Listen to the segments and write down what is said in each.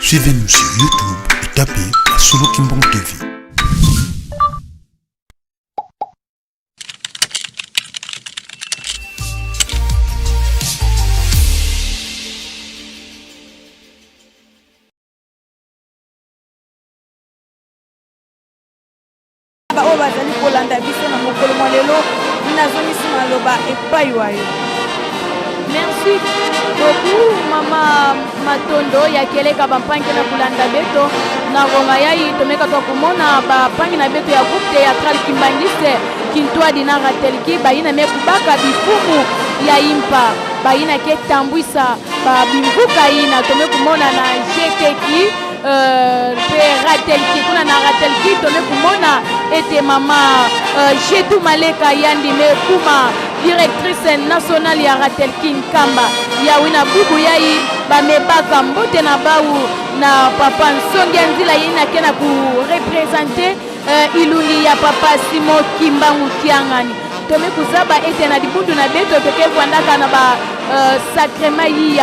Suivez-nous sur YouTube et tapez la Solo Kimbong TV. bazali kolanda biso na mokolo mwa lelo nazongisi maloba epai wayo. Merci beaucoup mama Matondo ya keleka bampangi na kulanda beto na ronga yai tomeka to kumona bampangi na beto ya groupe théâtral Kimbangiste Kintwa dinara telki baina mekubaka bifumu ya impa baina ke tambwisa ba bimbuka ina tomekumona na jeteki pe ratelki kuna na ratelki tomekumona ete mama Jetu Maleka yandi mekuma directrice nationale ya Ratelki Nkamba ya wina bubu yai bamebaka mbote na bau na papa Nsongia Nzila yina kena ku représenter ilungi ya papa Simo Kimbangu Kiangani tome kuzaba ete na dibundu na beto toke kwandaka na ba sacrement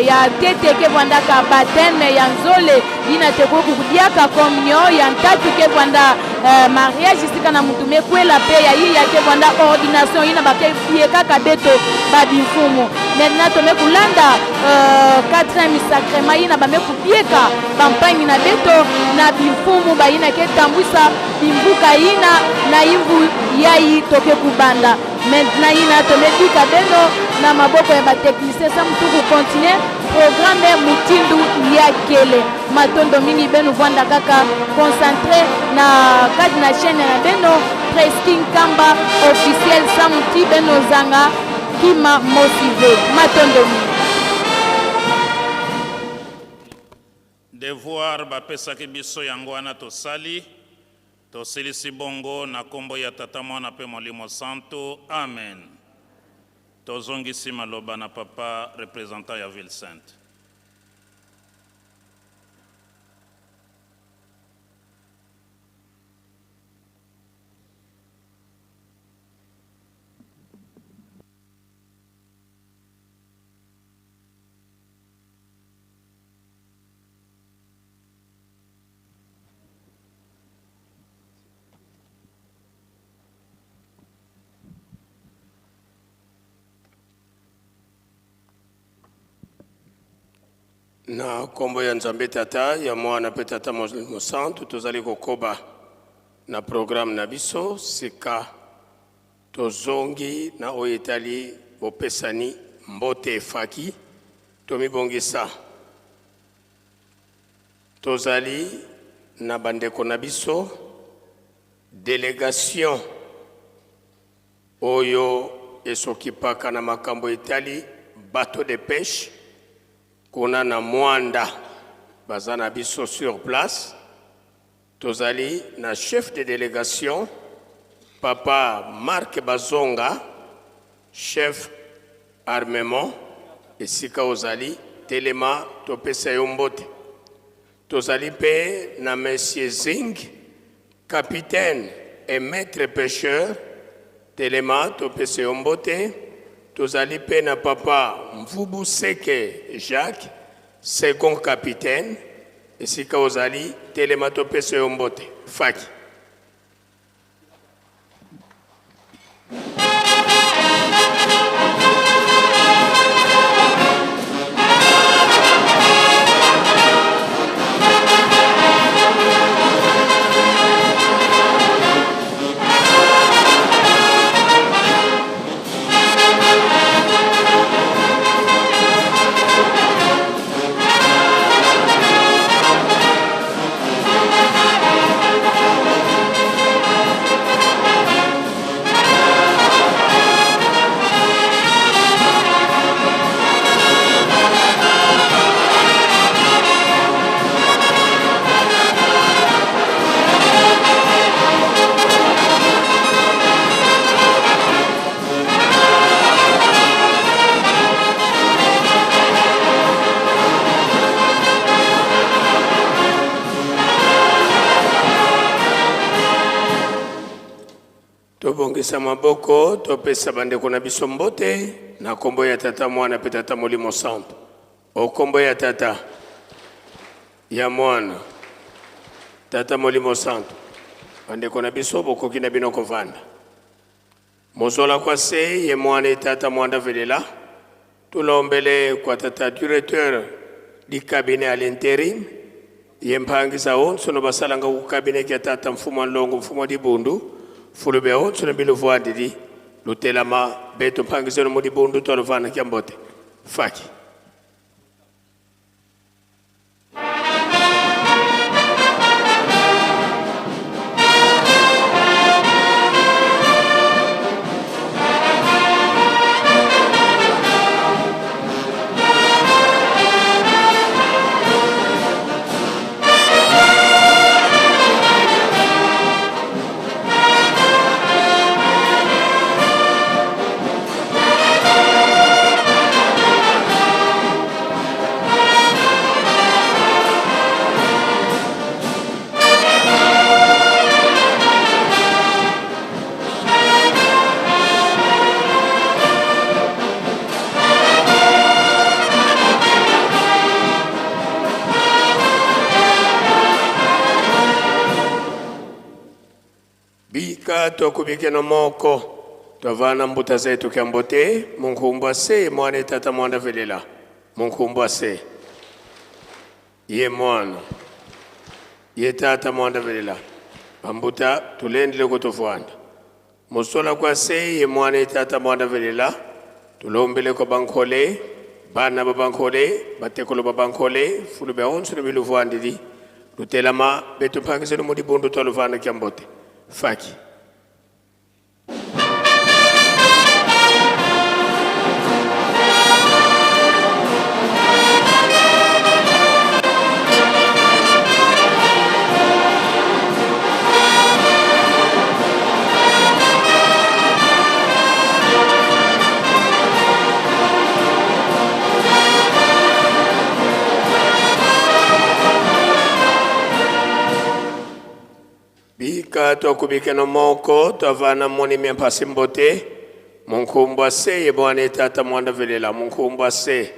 ya tete ke kwandaka bateme ya nzole ina teko kudiaka communion ya ntatu ke kwanda mariage sika na mutume kwela pe ya ke kwanda ordination ina bake kaka beto babifumu maintenant tome kulanda 4e sacrement ina bame kupieka bampangi na beto na bifumu ba ina ke tambwisa bimbuka ina na imbu yai toke kubanda maintenant ina tome dika beno na maboko ya bateknisien sa mutuku continue programme mutindu ya kele Matondo mingi beno vanda kaka concentré na kati na chaîne na beno Presking Kamba officiel sa muti beno zanga kima motivé Matondo mingi devoir bapesaki biso yango wana tosali tosilisi bongo na kombo ya tata mwana pe molimo santo amen. Tozongisi maloba na papa représentant ya Ville Sainte. Na kombo ya Nzambe tata ya mwana pe tata molimo santo tozali kokoba na programme na biso sika tozongi na oyo etali bopesani mbote efaki tomibongisa tozali na bandeko na biso délégation oyo esokipaka na makambo etali bateau de pêche kuna na Mwanda bazana biso sur place tozali na chef de délégation papa Marc Bazonga chef armement esika ozali telema topesa yo mbote tozali pe na monsieur Zing capitaine et maître pêcheur telema topesa yo mbote tozali pe na papa Mvubu Seke Jacques, second capitaine, esika ozali telema topesa yo mbote. Faki. Tobongisa maboko topesa bandeko na biso mbote na kombo ya tata mwana pe tata molimo santo o kombo ya tata ya mwana tata molimo santo bandeko na biso bokoki na bino kovanda mozola kwa se ye mwana tata mwanda velela tulombele kwa tata directeur di cabinet à l'intérim ye mpangisa onso no basalanga ku cabinet ya tata mfumo longo mfumo di bundu fulube onso no bilovwandi di lutelama beto mpangisa no di bundu tolovana kyambote faki tokubike no moko tovana mbuta zetu kyambote munkumba se mwana tata mwanda velela munkumba se ye mwana ye tata mwanda velela bambuta tulendele kutofwanda musola kwa se ye mwana tata mwanda velela tulombele ko bankole bana babankole batekolo babankole fulube onso biluvwandidi lutelama betu mpangise no mudi bundu tolovana kyambote faki tokubike no moko tovana moni miampasi mbote munkumbwa se ye mwana tata mwanda velela munkumbwa se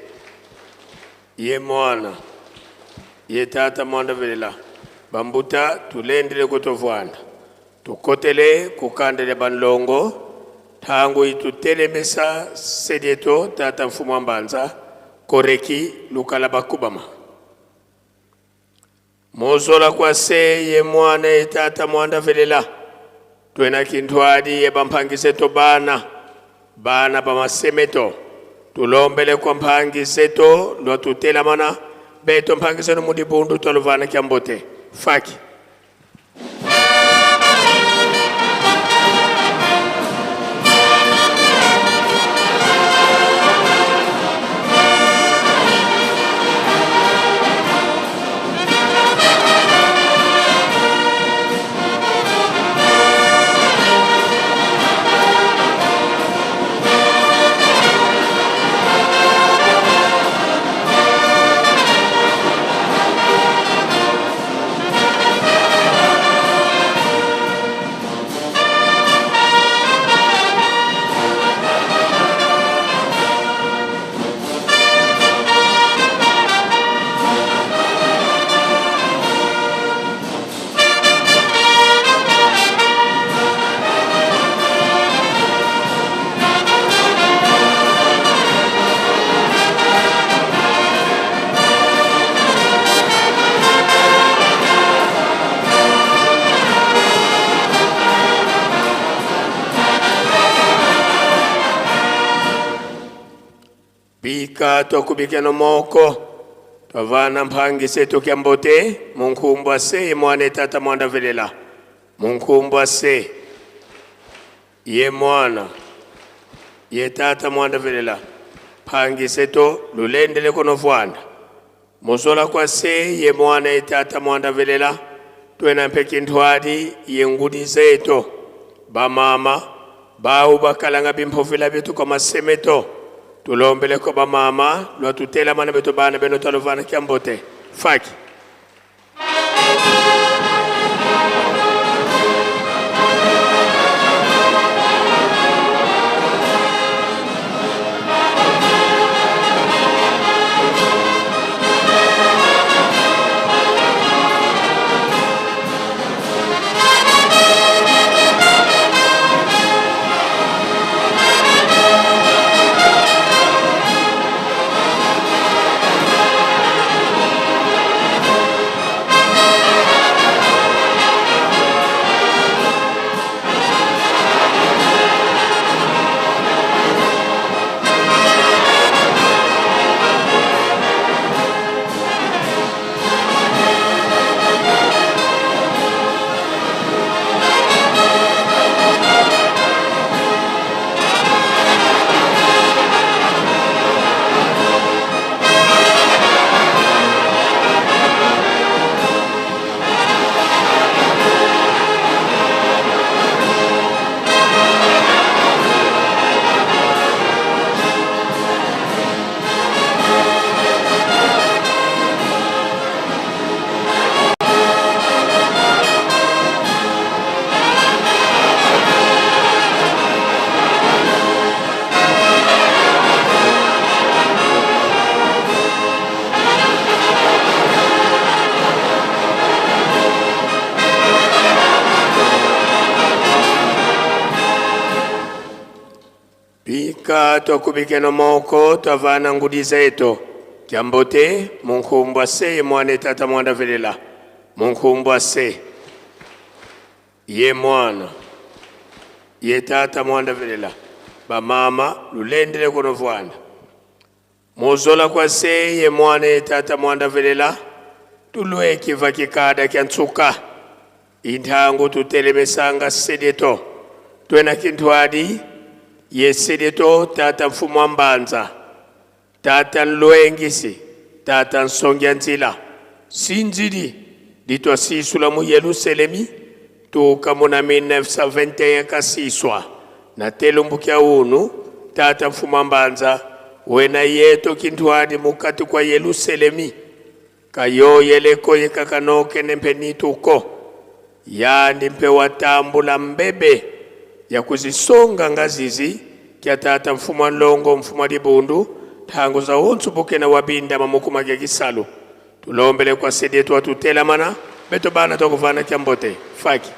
ye mwana ye tata mwanda velela bambuta tulendele kutovwana tukotele kukandele banlongo tangu itutelemesa sedieto tata mfumo mbanza koreki lukala bakubama mozola kwa se ye mwana tata mwanda velela twena kintwadi ye bampangise to bana bamasemeto tulombele kwa mpangise to lo tutela mana beto mpangise no mudi bundu tolovana kyambote faki tokubike no moko tovana mpangise to kyambote munkumbwa se mwana tata mwanda velela munkumbwa se ye mwana ye tata mwanda velela pangise to lulendele kono vwanda musola kwa se ye mwana tata mwanda velela twena mpeki ntwadi ye ngudi zeto bamama bau bakalanga bimpofela betu kwa masemeto tulombele ko bamama lo tutela mana beto bana beno talovana kyambote faki Pika twakubike no moko twavana ngudi zetu kyambote munkumbwa se ye mwana tata mwanda velela munkumbwa se ye mwana ye tata mwanda velela bamama lulendele kono vwana muzola kwa se ye mwana ye tata mwanda velela tulwe kiva kikada kyantsuka inthangu tutelemesanga sedeto twena kintwadi ye sedeto tata mfumu wa mbanza tata nloengisi tata nsongya nzila sinzidi ditwa sisula mu Yerusalemi tuka muna 1921 kasiswa na telumbukia unu tata mfumu wa mbanza wena yeto kintwadi mukati kwa Yerusalemi kayo yeleko yekakanoke nempenituko yani mpe watambula mbebe ya kuzisonga ngazizi kya tata mfumu wa nlongo mfumu wa dibundu thango za onsu bukena wabinda mamukuma kya kisalu tulombele kwa sedetu watutela mana beto bana tokuvana kya mbote faki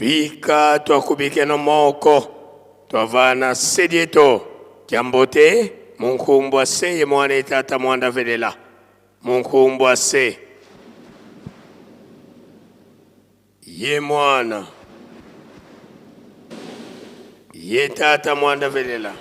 bika twakubike no moko twavana sedieto kiambote munkumbwa se ye mwana etata mwanda velela munkumbwa se ye mwana ye tata mwanda velela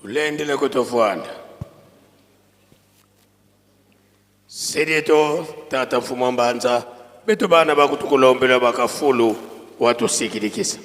tulendele kutofuanda sedieto tata mfumo mbanza betu bana bakutukulombela bakafulu watusikilikisa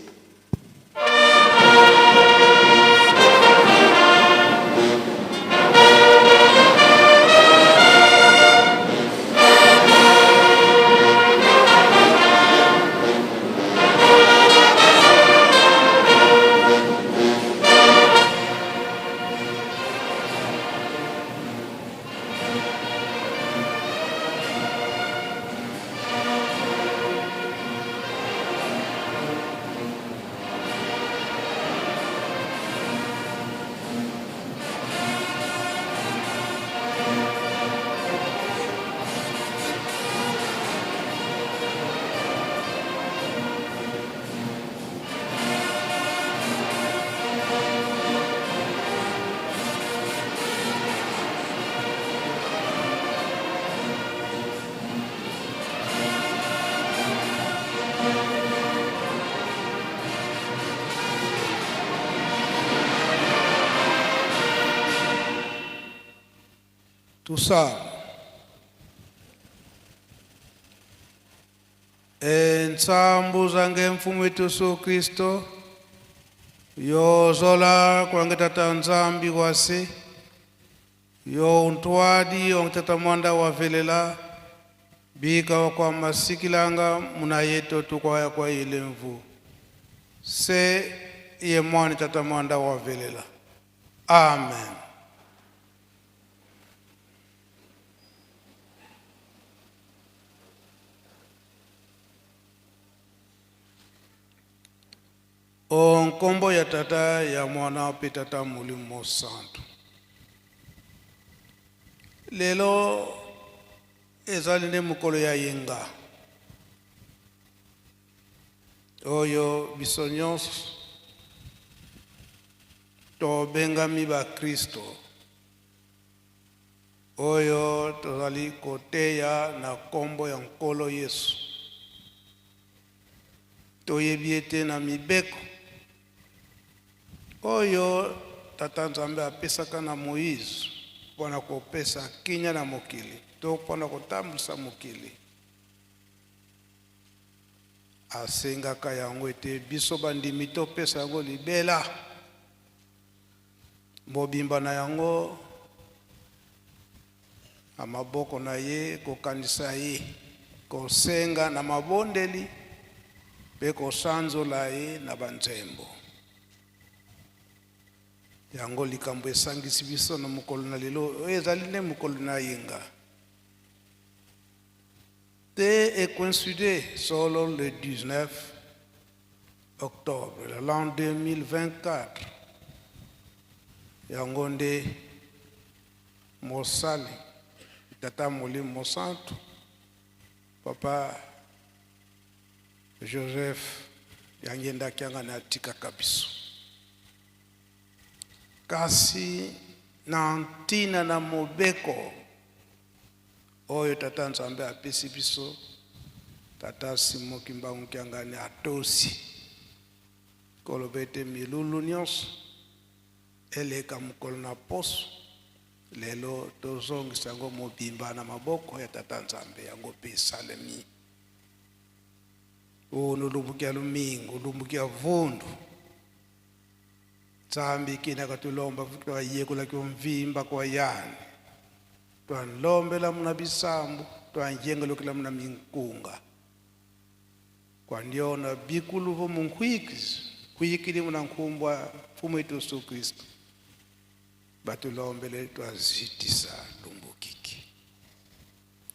Tusale. Ensambu zange mfumu wetu Yesu Kristo yo zola kwange tata nzambi wase yo untwadi ongtata mwanda wavelela bika wakwa masikilanga muna yeto tukwaya kwa ile mvu se ye mwani tata mwanda wavelela. Amen. Onkombo ya tata ya mwana pe tata mulimo santo. Lelo ezali mukolo ya yenga. Oyo bisonyos to bengami ba Kristo. Oyo tozali koteya na kombo ya nkolo Yesu. Toyebiete na mibeko. Oyo tata nzambe apesaka na Moïse pona kopesa kinya na mokili to pona kotambulisa mokili asengaka yango ete biso bandimi topesa yango libela mobimba na yango amaboko na ye kokanisa ye kosenga na mabondeli pe kosanzola ye na banzembo yango likambo esangisi biso na mokolo na lelo oyo ezali nde mokolo na yenga te ekoincide solo le 19 octobre de l'an 2024 yango nde mosali tata molimo santo papa Joseph yangendaki anga na atikaka biso kasi na ntina na mobeko oyo tata nzambe apesi biso tata Simon Kimbangu Kiangani atosi koloba ete milulu nyonso eleka mokolo na poso lelo tozongisa yango mobimba na maboko ya tata nzambe yango mpe esalemi ono lumbuki ya lumingo lumbuki ya vundu nzambe kinaka tulomba twayekolaki omvimba kwa yani twanlombela muna bisambu twanjengelokela muna minkunga kwandiona bikulu vo munkhwikili muna nkhumbwa mfumu wetu Yesu Kristu batulombele twazitisa lumbukiki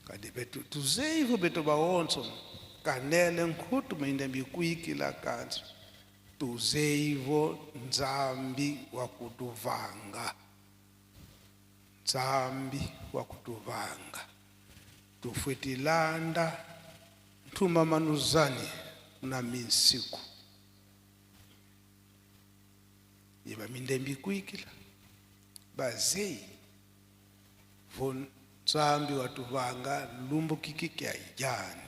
kadi betu tuzeivo betu baonso kanele nkhutu mende bikwikila kanzi tuzeivo nzambi wakutuvanga nzambi wakutuvanga tufwetilanda ntuma manuzani na minsiku yeba mindembi kwikila bazei von nzambi watuvanga lumbukiki kya ijani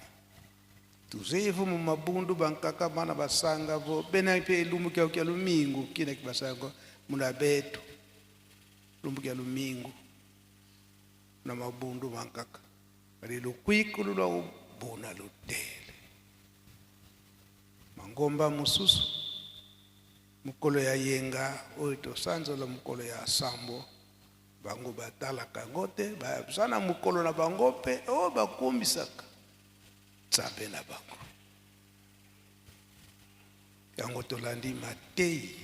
tuzeivo mu mabundu bankaka mana basanga vo bena pe lumbuki kya lumingu kina kibasanga muna betu lumbuki ya lumingu na mabundu bankaka bali lukwikulu lwa ubona lutele mangomba mususu mukolo ya yenga oyo tosanzola mukolo ya sambo bango batalaka ngote basana mukolo na bango pe o bakumbisaka nzambe na bango yango tolandi Mateyi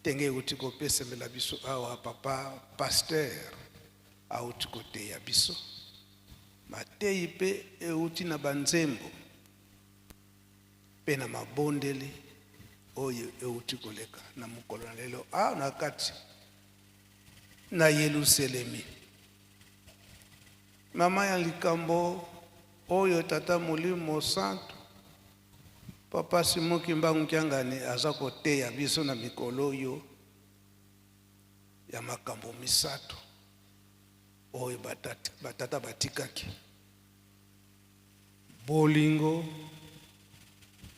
tenge euti kopesemela biso awa papa pasteur auti koteya biso Mateyi pe euti na banzembo pe na mabondeli oyo euti koleka na mukolo na lelo na kati na Yerusalemi mama ya likambo oyo tata molimo santo papa Simon Kimbangu Kiangani aza koteya biso na mikolo oyo ya makambo misato oyo batata batikaki bolingo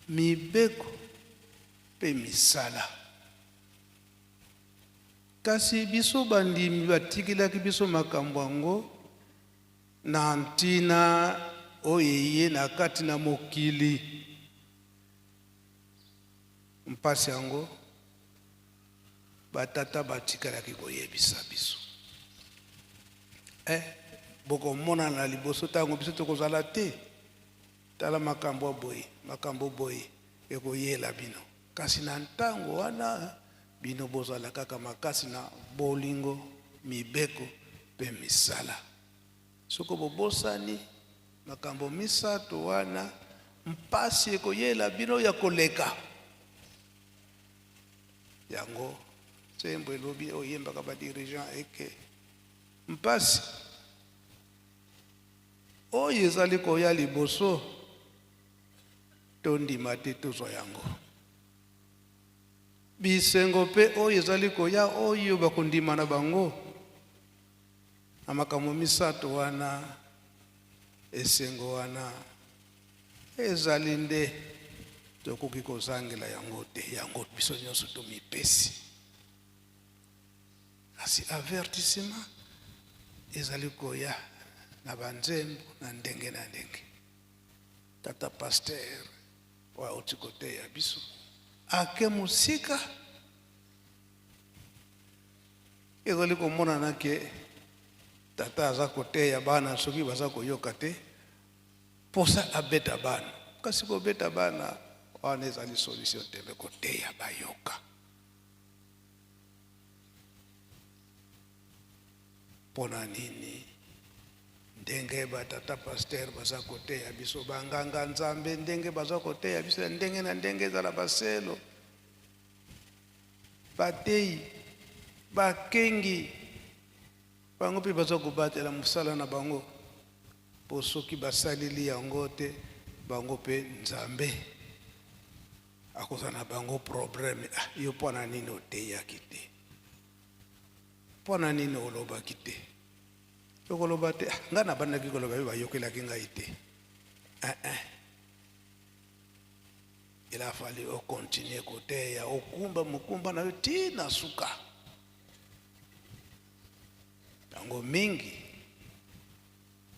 mibeko pe misala kasi biso bandimi batikilaki biso makambo yango na ntina oyo ye na kati na mokili mpasi yango batata batikalaki koyebisa biso bokomona na liboso ntango biso tokozala te tala makambo boye ekoyela bino kasi na ntango wana bino bozala kaka makasi na bolingo mibeko pe misala soko bobosani makambo misato wana mpasi ekoyela bino ya koleka yango sembo elobi oyembaka badirigant eke mpasi oyo ezali koya liboso tondima te tozwa yango bisengo pe oyo ezali koya oyo bakondima na bango na makambo misato wana esengo wana ezali nde tokoki kozangela yango te yango biso nyonso tomipesi kasi avertissement ezali koya na banzembo na ndenge na ndenge tata pasteur wauti koteya biso ake musika ezali komonana ke tata aza koteya bana soki baza koyoka te posa abeta bana kasi kobeta bana wana ezali solution te me koteya bayoka mpona nini ndenge batata paster baza koteya biso banganga nzambe ndenge baza koteya biso ndenge na ndenge ezala baselo bateyi bakengi bango mpe baza kobatela mosala na bango mpo soki basaleli yango te bango mpe nzambe akozala na bango probleme. Yo mpona nini oteyaki te, mpona nini olobaki te? Yokoloba te nga na bandaki koloba yo bayokelaki ngai te. Il a fallu continuer koteya okumba mokumba na yo tina suka yango mingi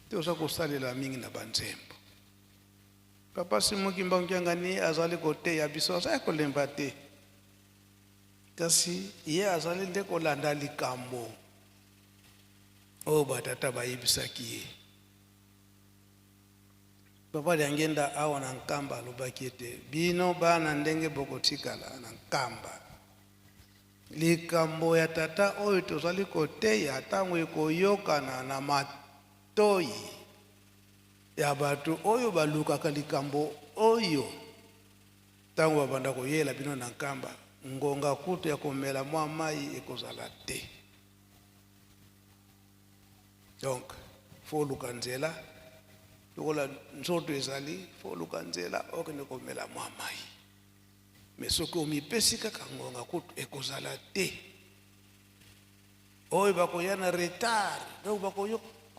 te oza kosalela mingi na banzembo. Papa Simoki Mbangangani azali koteya biso azali kolemba te kasi ye azali nde kolanda likambo oyo batata bayebisaki ye. Papa liangenda awa na nkamba alobaki ete bino bana ndenge bokotikala na nkamba likambo ya tata oyo tozali koteya ntango ekoyokana na matoyi ya bato oyo balukaka likambo oyo ntango babanda koyela bino na nkamba ngonga kutu ya komela mwa mai ekozala te. Donc fo luka nzela lokola nzoto ezali fo luka nzela okende komela mwa mai me soki omipesi kaka ngonga kutu ekozala te. Oyo bakoya na retard donc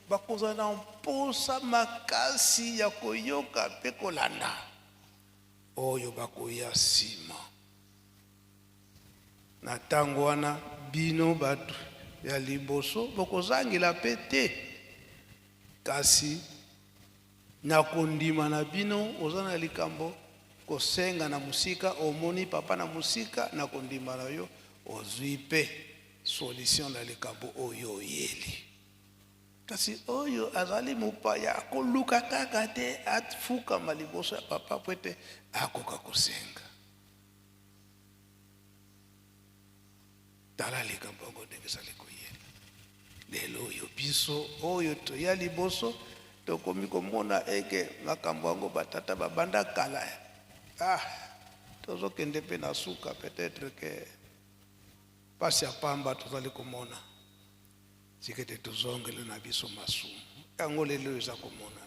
bakozala na mposa makasi ya koyoka mpe kolanda oyo bakoya nsima. Na ntango wana bino bato ya liboso bokozangela mpe te kasi na kondima na bino oza na likambo kosenga na musika omoni papa na musika na kondima na yo ozwi mpe solution na likambo oyo oyeli. Kasi oyo azali mopaya akoluka kaka te afukama liboso ya papa po ete akoka kosenga. Tala likambo yango ndenge ezali koyela. Lelo oyo biso oyo toya liboso tokomi komona eke makambo yango batata babanda kala tozokende mpe na suka peut-être ke pasi ya pamba tozali komona sikete tozongele na biso masumu yango lelo eza komona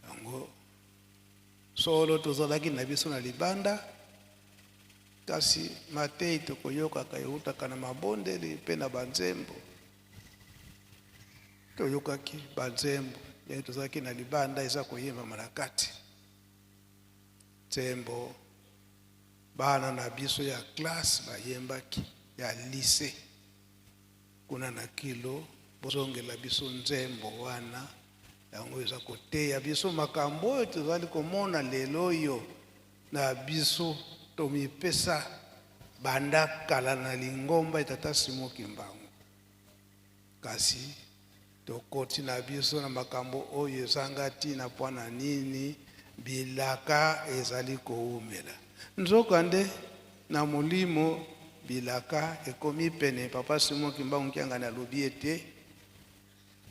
yango solo tozalaki na biso na libanda kasi mateyi tokoyokaka eutaka na mabondeli mpe na banzembo toyokaki banzembo ndenge tozalaki na libanda eza koyembama na kati nzembo bana na biso ya classe bayembaki ya lycée kuna na kilo bozongela biso nzembo wana yango eza koteya biso makambo oyo tozali komona lelo oyo na biso tomipesa banda kala na lingomba etata Simoki Mbangu kasi tokoti na biso na makambo oyo ezanga ntina mpona nini bilaka ezali koumela nzokande na molimo bilaka ekomi pene. Papa Simoki Mbangu Kiangani alobi ete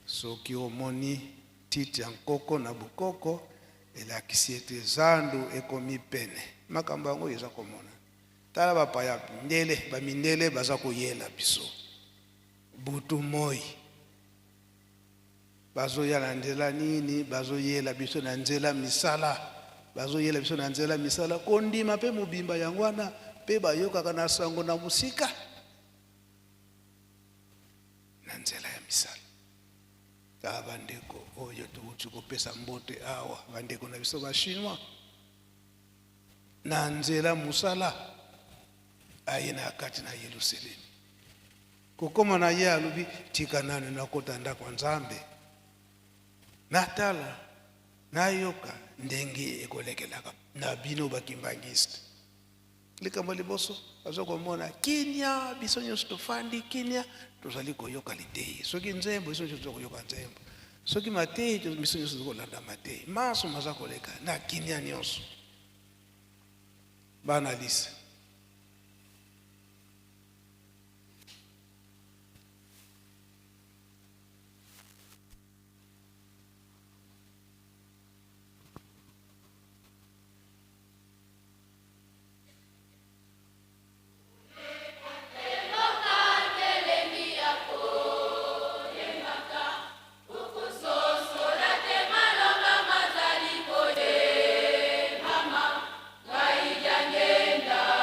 soki omoni titi ya nkoko na bukoko elakisi ete zandu ekomi pene. Makambo yango eza komona tala bapaya mindele bamindele baza koyela biso butu moi bazoya na nzela nini bazoyela biso na nzela misala bazoyela biso na nzela misala kondima mpe mobimba yango wana mpe bayokaka na sango na musika na nzela ya misala. Tala bandeko oyo tuuti kopesa mbote awa bandeko na biso bachinois na nzela musala aye na kati na Yerusalemu kokoma na ye alobi tika nani nakota ndako ya Nzambe natala nayoka ndenge ekolekelaka na bino bakimbangiste likambo liboso azokomona kinya biso nyonso tofandi kinya tozali koyoka litei soki nzembo biso nyonso tozokoyoka nzembo soki matei biso nyonso tozokolanda matei maso maza koleka na kinya nyonso bana lise Ngenda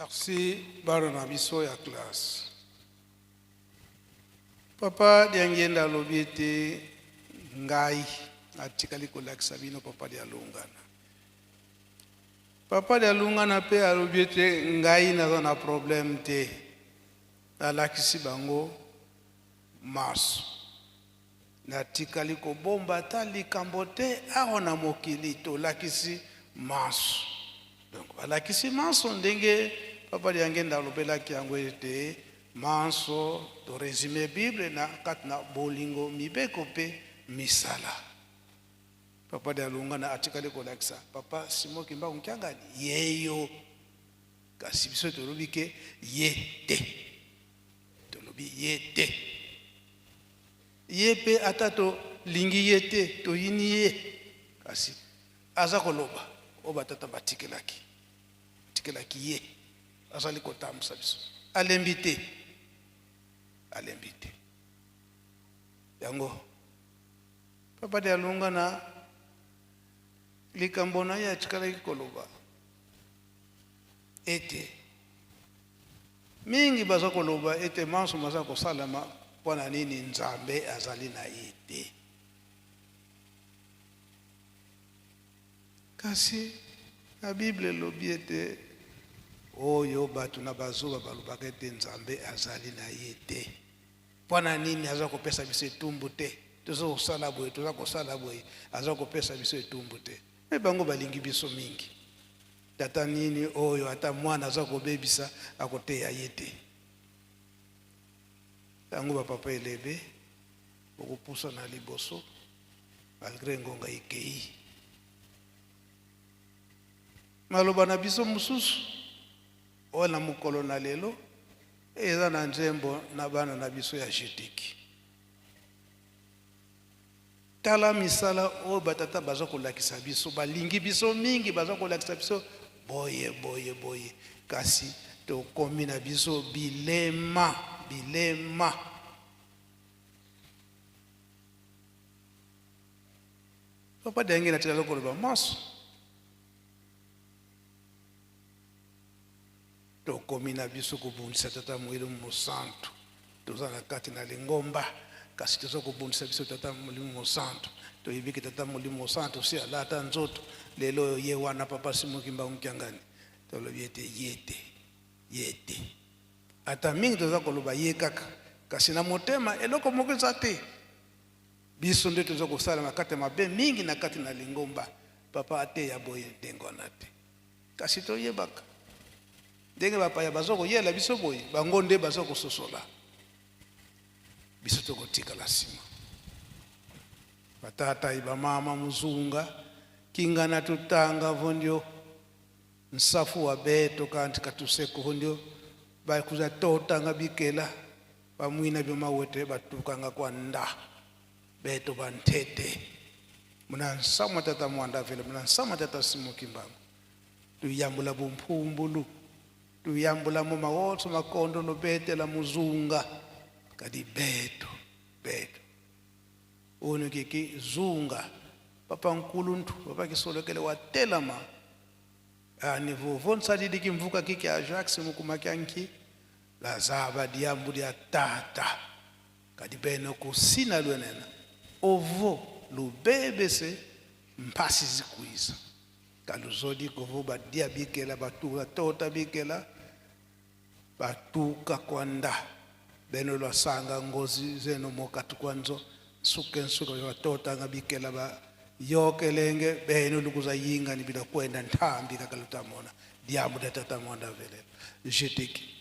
Merci, bana biso ya classe. Papa diangenda lobiete ngai atikali kolakisa bino papa dialungana. Papa dialungana pe alobiete ngai naza na problème te. Alakisi bango maso. Natikali kobomba ta likambo te aona mokili to lakisi maso. Donc alakisi maso ndenge papa diangenda lobelaki yango ete manso to résumé Bible na katna bolingo mibeko pe misala. Papa de alungana atikali kolakisa papa simo kimba unkiangani yeyo kasi biso to lobike yete to lobi yete yepe atato lingi yete to yini ye kasi aza koloba oba tata batikelaki tikelaki ye azali kotamsa biso alembite yango papa de alungana likambo na ye atikalaki koloba ete mingi baza koloba ete manso maza kosalama mpona nini nzambe azali na ye te kasi na bible elobi ete oyo bato na bazoba balobaka ete nzambe azali na ye te mpona nini aza kopesa biso etumbu te toza kosala boye aza kopesa biso etumbu te me bango balingi biso mingi tata nini oyo ata mwana aza kobebisa akoteya ye te yango bapapa elebe okopusa na liboso malgré ngonga ikei maloba na biso mosusu oyo na mokolo na lelo eza na nzembo na bana na biso ya jetiki tala misala oyo batata baza kolakisa biso balingi biso mingi baza kolakisa biso boye kasi tokomi na biso bilema papa dengi na tikala koloba maso tokomi na biso kobundisa tata molimo mosantu toza na kati na lingomba kasi toza kobundisa biso tata molimo mosantu toyebiki tata molimo mosantu si alata nzoto lelo ye wana papa simokimba unkiangani tolobi ete yete ata mingi toza koloba ye kaka kasi na motema eloko moko eza te biso nde toza kosala na kati mabe mingi na kati na lingomba papa ate ya boye ndenge wana te kasi toyebaka ndenge bapaya baza koyela biso boye bango nde baza kososola biso tokotikala nsima batata bamama muzunga kingana tutanga vondio nsafu wa beto kanti katuseko vondio bakuza totanga bikela bamwina byomawete batukanga kwa nda beto bantete muna nsama tata mwanda vele muna nsama tata simokimbangu tuyambula bumphumbulu tuyambula mu mawotso makondo no betela muzunga kadi beto ono kiki zunga papa nkuluntu papa kisolokele watelama ani vovon sadidi kimvuka kiki Ajax mukumakyanki la zaba diambu dia tata kadi beno kusina lwenena ovo lubebese mpasi zikuiza kaluzodi kovo badia bikela batu tota bikela batuka kwanda beno lwa sanga ngozi zeno mokatu kwanzo sukensuka watota ngabikela ba yokelenge beno lukuza yinga ni bila kwenda ntambi kakalutamona diamu datata mwanda vele jetiki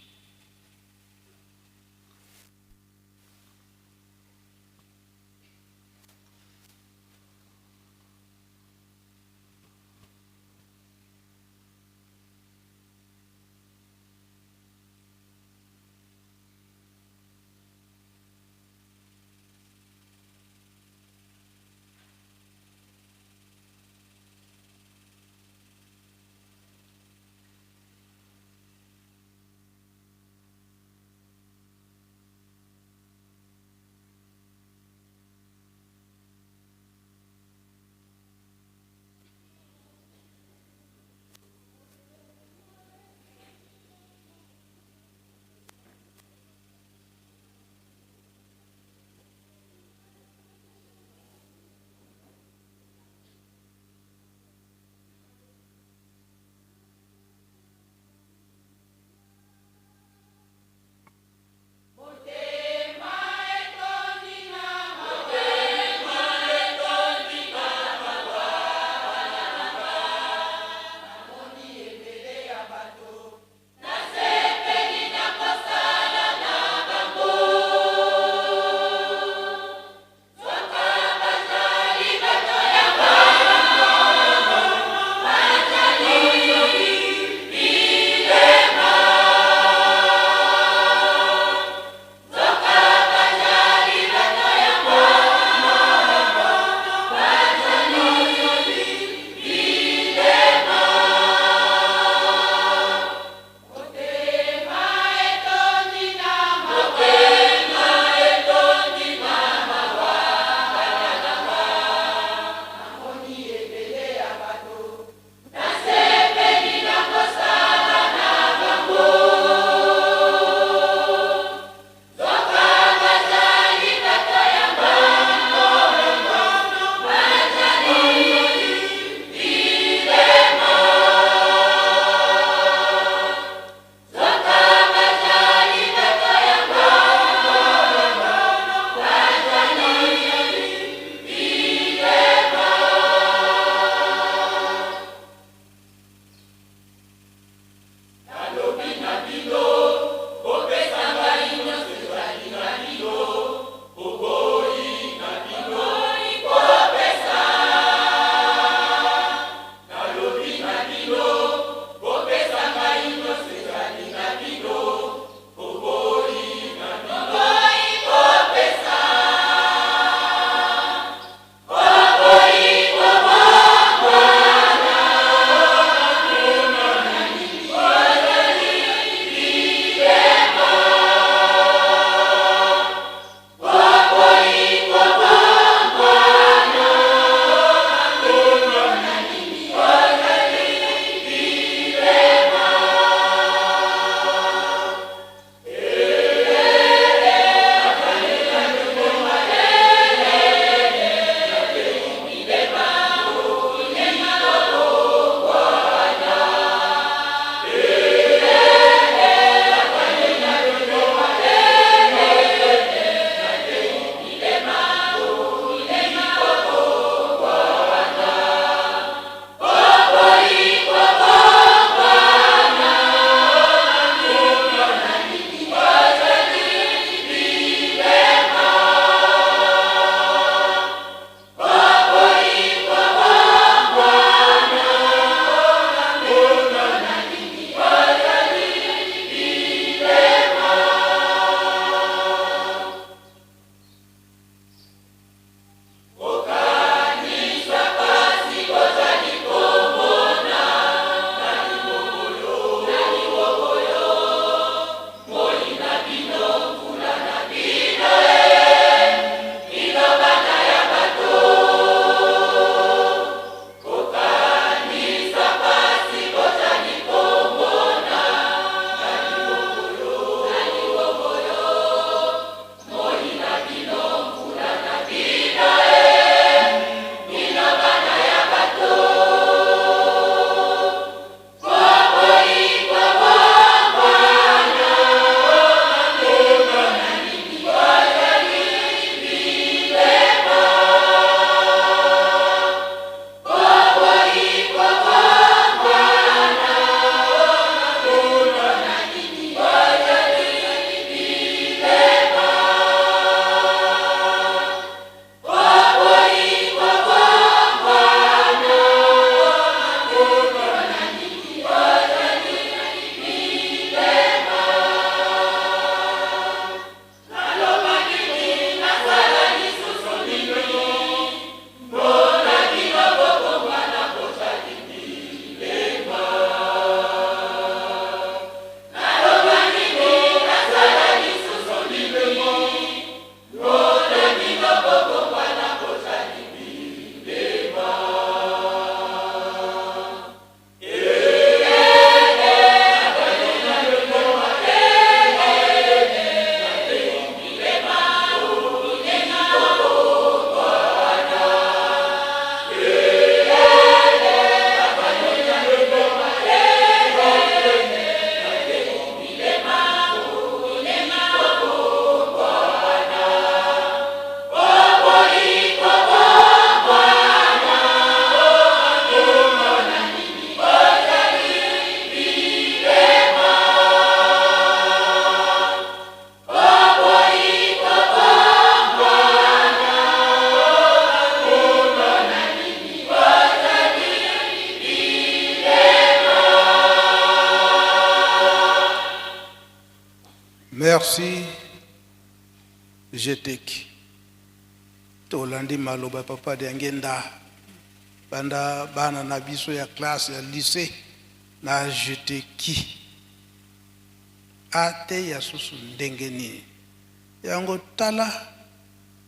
Merci. Jeteki. Tolandi maloba papa de ngenda. Banda bana na biso ya classe ya lycée na jeteki. Ate ya susu ndengeni. Yango tala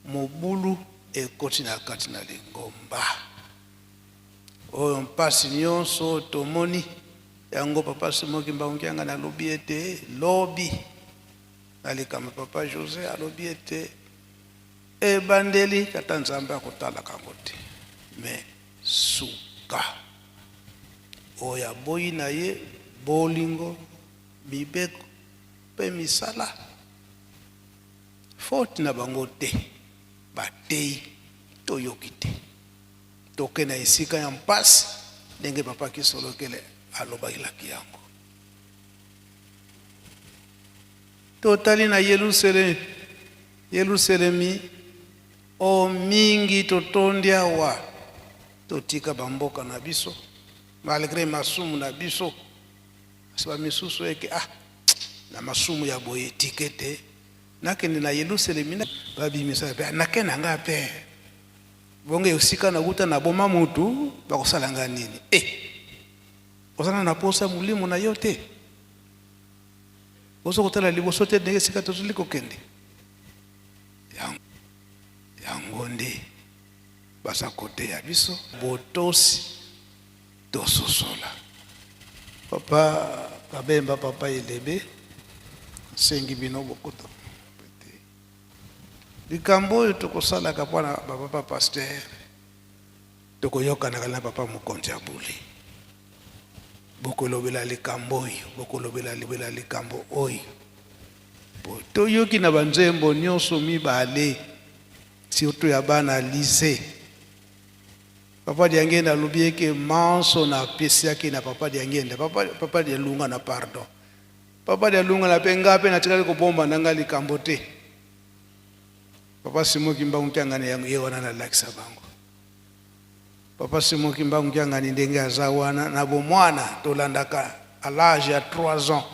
mobulu ekoti na kati na lingomba. Oyo mpasi nyonso tomoni yango papa Simoki Mbangunkianga na lobi ete lobi nalikama papa José alobi ete ebandeli kata Nzambe akotala kango te me suka oya boyi na ye bolingo mibeko pe misala faute na bango te batei toyoki te toke na esika ya mpasi ndenge papa Kisolokele aloba ilaki yango totali na Yerusalemi o mingi totondi awa totika bamboka na biso malgré masumu na biso asiba misusu eke na masumu ya boye tikete nakende na Yerusalemi babimisa pe nakena nga pe bonge usika na guta na boma mutu bakosala nga nini osana na posa mulimo na yote oso kotala liboso te ndenge sika tozuli kokende yango nde basa kote ya biso botosi tososola papa kabemba papa elebe sengi bino bokuta likambo oyo tokosalaka mpona bapapa paster tokoyokanaka na papa mokonzi ya bule bokolobela likambo oyo bokolobela libela likambo oyo toyoki na banzembo nyonso mibale surtout ya bana lycée papa Diangenda alobi eke manso na apesiaki na papa Diangenda papa Dialunga na pardon papa Dialunga na pe nga pe natikali kobomba nanga likambo te papa Simoki Mbangunkianga yango ye wana na lakisa bango papa Simoki Mbangunkianga ndenge aza wana na bomwana tolandaka à l'âge ya 3 ans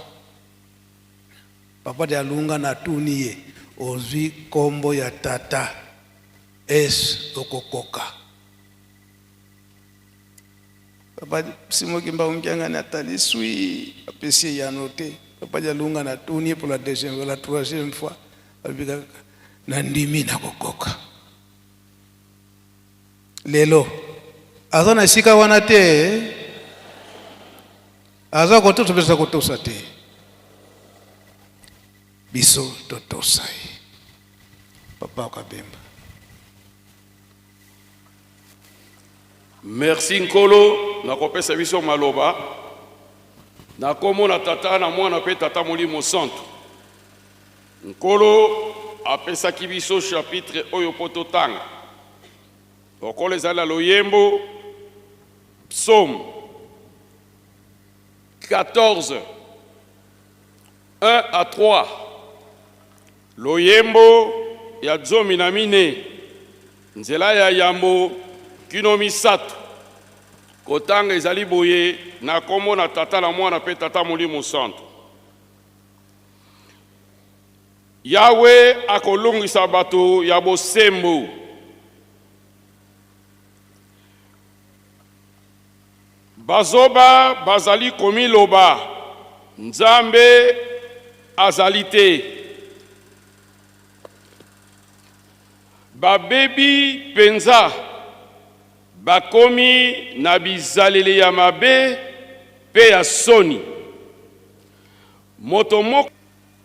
papa Dialunga na tuni ye ozwi kombo ya tata okokoka papa Simoki Mbangunkianga na tali sui apesi ya noté papa Dialunga na tuni pour la deuxième ou la troisième fois albika nandimi na kokoka lelo aza na sika wana te aza kotosa pesa kotosa te biso totosa papa Kabemba. Merci Nkolo na kopesa biso maloba na komo na tata na mwana pe tata Molimo Santo Nkolo apesa kibiso chapitre oyo pototanga okole zala loyembo psaume 14 1 à 3 loyembo ya zomi na mine nzela ya yambo kino misato kotanga ezali boye na kombo na tata na mwana pe tata Molimo Santo Yahweh akolungisa bato ya bosembo bazoba bazali komiloba Nzambe azali te babebi penza bakomi na bizaleli ya mabe pe ya soni moto moko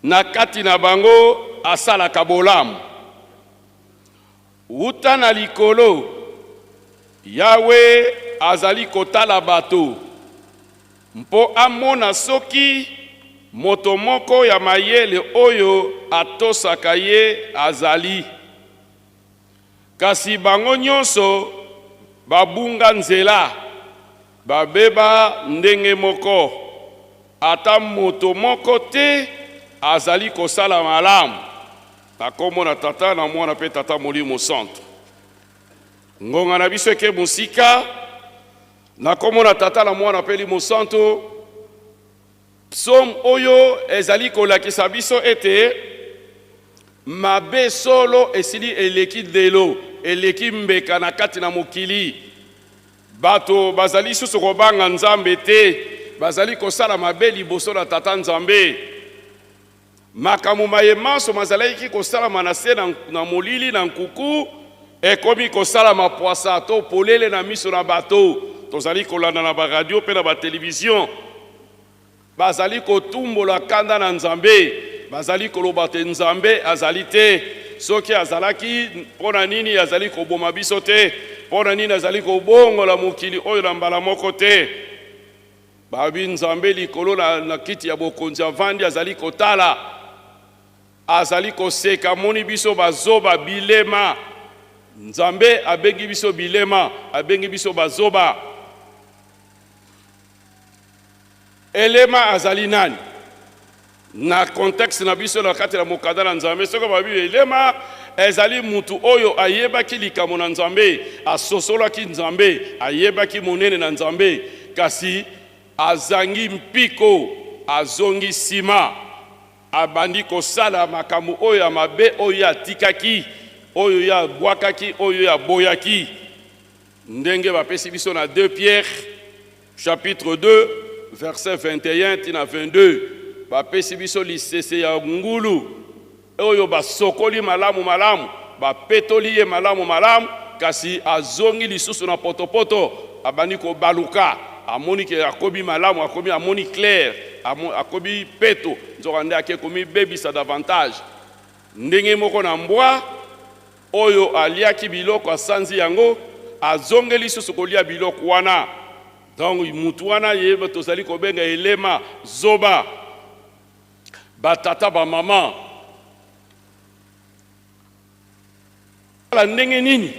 na kati na bango asalaka bolamu uta na likolo Yahweh azali kotala bato mpo amona soki moto moko ya mayele oyo atosaka ye azali kasi bango nyonso babunga nzela babeba ndenge moko ata moto moko te azali kosala malamu na kombo na tata na mwana pe tata Molimo Santo ngonga na biso eke musika na kombo na tata na mwana pe Molimo Santo psaume oyo ezali kolakisa biso ete mabe solo esili eleki delo eleki mbeka na kati na mokili. Bato bazali susu kobanga nzambe te, bazali kosala mabe liboso na tata nzambe. Makamu mayemaso mazalaki kosalama na se na molili na nkuku ekomi kosalama poasa to polele na miso na bato. Tozali kolanda na baradio pe na batelevizio. Bazali kotumbola kanda na nzambe, bazali koloba te nzambe azali te. Soki azalaki pona nini azali koboma biso te, pona nini azali kobongola mokili oyo na mbala moko te. Babi nzambe likolo na kiti ya bokonzi avandi azali kotala, azali koseka moni biso bazoba bilema. Nzambe abengi biso bilema, abengi biso bazoba. Elema azali nani? Na contexte na biso na kati na mokada na nzambe, soko babi elema ezali mutu oyo ayebaki likambo na nzambe, asosolaki nzambe, ayebaki monene na nzambe, kasi azangi mpiko, azongi sima, abandi kosala makambo oyo ya mabe oyo atikaki, oyo ya bwakaki, oyo ya boyaki. Ndenge bapesi biso na 2 Pierre chapitre 2 verset 21 tina 22. Bapesi biso lisese ya ngulu oyo basokoli malamu malamu, bapetoli ye malamu malamu, kasi azongi lisusu na potopoto, abandi ko baluka, amoni ke akobi malamu, akobi amoni clair, akobi peto, nzokande ake komi bebisa davantage. Ndenge moko na mbwa oyo aliaki biloko asanzi yango, azonge lisusu kolia biloko wana. Donc mutu wana yeba tozali kobenga elema zoba. Batata ba mama la ndenge nini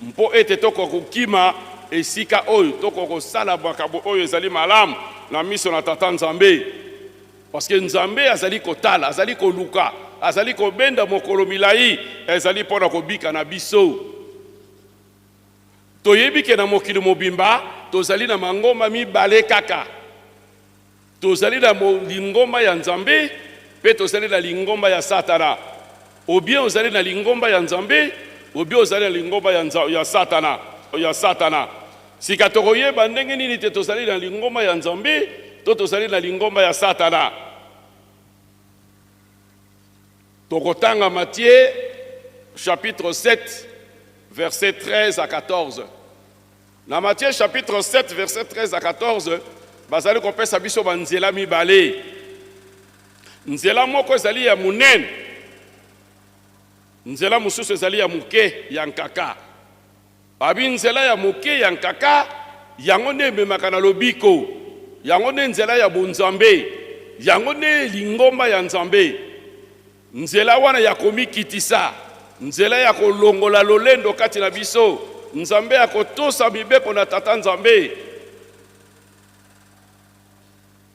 mpo ete toko kokima esika oyo toko kosala bakabo oyo ezali malamu na miso na tata nzambe, parce que nzambe azali kotala, azali koluka, azali kobenda mokolo milai, ezali pona kobika na biso. Toyebi ke na mokili mobimba tozali na mangomba mibale kaka. Tozali na lingomba ya nzambe pe tozali na lingomba ya satana. Obien ozali na lingomba ya nzambe, obien ozali na lingomba ya satana. Sika tokoyeba ndenge nini te tozali na lingomba ya nzambe to tozali na lingomba ya satana. Tokotanga Matthieu chapitre 7 verset 13 à 14. Dans Matthieu chapitre 7 verset 13 à 14, bazali kopesa biso banzela mibale. Nzela moko ezali ya munene, nzela mususu ezali ya muke ya nkaka. Abi nzela ya muke ya nkaka yango ne memaka na lobiko, yango ne nzela ya bonzambe, yango ne lingomba ya nzambe. Nzela wana ya komikitisa, nzela ya kolongola lolendo kati na biso, nzambe ya kotosa mibeko na tata nzambe.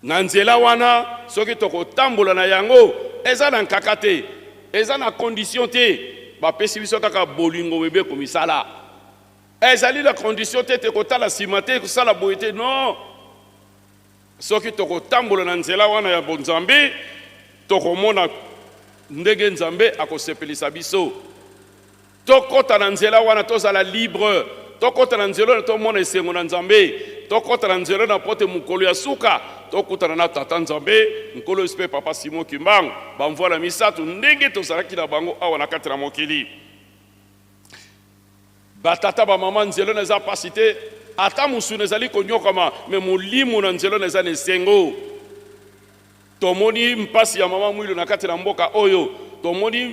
Na nzela wana soki tokotambola na yango eza na nkaka te, eza na condition te, bapesi biso kaka bolingo mibeko misala. Ezali la condition te tekotala sima te kosala boye te, non. Soki tokotambola na nzela wana ya bonzambe, tokomona ndenge nzambe akosepelisa biso. Tokota na nzela wana tozala libre, tokota na nzela na tomona esengo na nzambe, tokota na nzela na pote mukolo ya suka, tokutana na tata nzambe, mukolo espe papa Simon Kimbangu, bamvola misatu ndenge tozalaki na bango awa na kati na mokili. Batata ba mama nzela na za pasite, ata musu nezali konyokama, me molimo na nzela na za nesengo. Tomoni mpasi ya mama mwilo na kati na mboka oyo, tomoni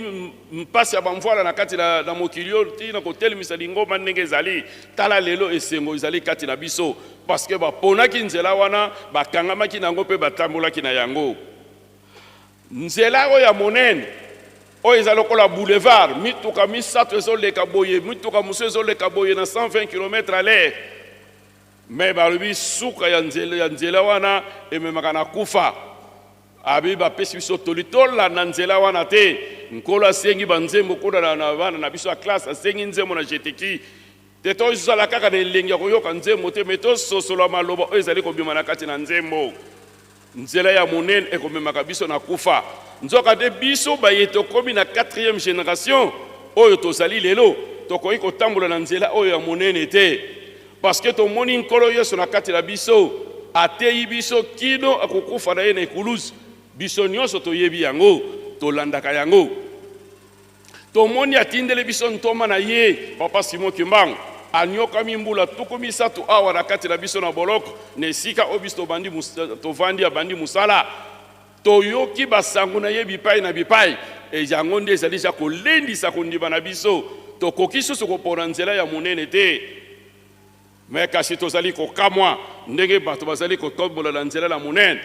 mpasi ya bamvoala na kati na mokilio tina kotelemisa lingomba ndenge ezali, tala lelo esengo ezali kati na biso, parce que baponaki nzela wana, bakangamaki nango pe batambolaki na yango. Nzela oyo ya monene, oyo ezali lokola boulevard, mituka misato ezoleka boye, mituka musu ezoleka boye na 120 km à l'heure. Mais balobi suka ya nzela wana ememaka na kufa. Abi bapesi biso tolitola na nzela wana te, nkolo asengi banzembo koda na bana na biso ya classe, asengi nzembo na jeteki te tozala kaka na elengi ya koyoka nzembo te, me tososola maloba oyo ezali kobima na kati na nzembo. nzela ya monene ekomemaka biso na kufa nzoka de biso baye tokomi na 4e génération oyo tozali lelo tokoki kotambola na nzela oyo ya monene te parce que tomoni nkolo yesu na kati na biso ateyi biso kino akokufa na ye na ekulusu biso nyonso toyebi yango tolandaka yango tomoni atindeli biso ntoma na ye papa Simon Kimbangu anyokami mbula tuku misato awa na kati na biso na boloko na esika oyo biso tovandi abandi musala toyoki basango na ye bipai na bipai yango nde ezali ja kolendisa kondima na biso tokoki susu kopona nzela ya monene te me kasi tozali kokamwa ndenge bato bazali kotombola na nzela ya monene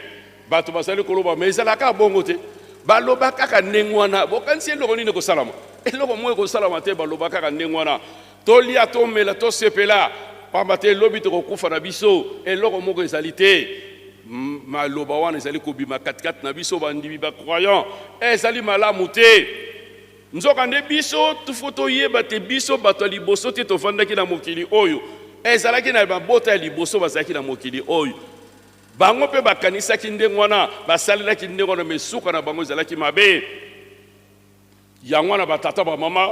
bato bazali koloba me ezalaka bongo te baloba kaka ndenge wana bokanisi eloko nini kosalama eloko moko kosalama te baloba kaka ndenge wana tolia tomela tosepela pamba te elobi tokokufa na biso eloko moko ezali te maloba wana ezali kobima katikati na biso bandimi bacroyant ezali malamu te nzoka nde biso tufo toyeba te biso bato ya liboso te tovandaki na mokili oyo ezalaki na mabota ya liboso bazalaki na mokili oyo bango mpe bakanisaki ndenge wana basalelaki ndenge wana mesuka na bango ezalaki mabe yango wana batata bamama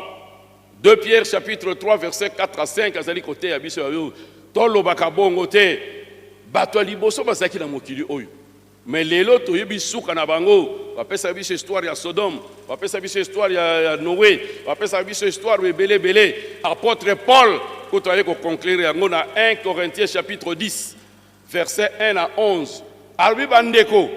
2 Pierre chapitre 3 verset 4 à 5 azali kote ya biso yayo tolobaka bongo te bato ya liboso bazalaki na mokili oyo mais lelo toyebi suka na bango bapesa biso histoire ya Sodome bapesa biso histoire ya Noé bapesa biso histoire ebele apôtre Paul koto aye ko conclure yango na 1 Corinthiens chapitre 10 verset 1 à 11 albi bandeko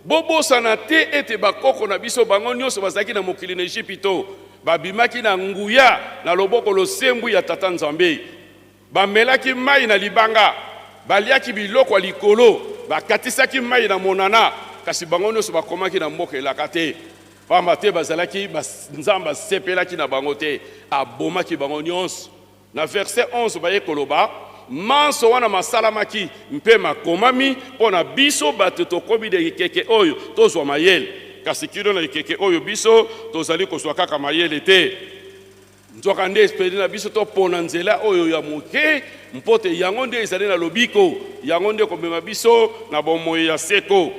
bobosana te ete bakoko na biso bango nyonso bazalaki na mokili na Egypto babimaki na nguya na loboko losembu ya tata Nzambe bamelaki mai na libanga baliaki biloko likolo bakatisaki mai na monana kasi bango nyonso bakomaki na mboka elaka te pamba te bazalaki Nzambe asepelaki na bango te abomaki bango nyonso na verset 11 baye koloba manso wana masalamaki mpe makomami mpona biso bato tokomi de ekeke oyo tozwa mayele kasi kino na ekeke oyo biso tozali kozwa kaka mayele te nzoka nde espeli na biso topona nzela oyo ya moke mpote yango nde ezali na lobiko yango nde komema biso na bomoi ya seko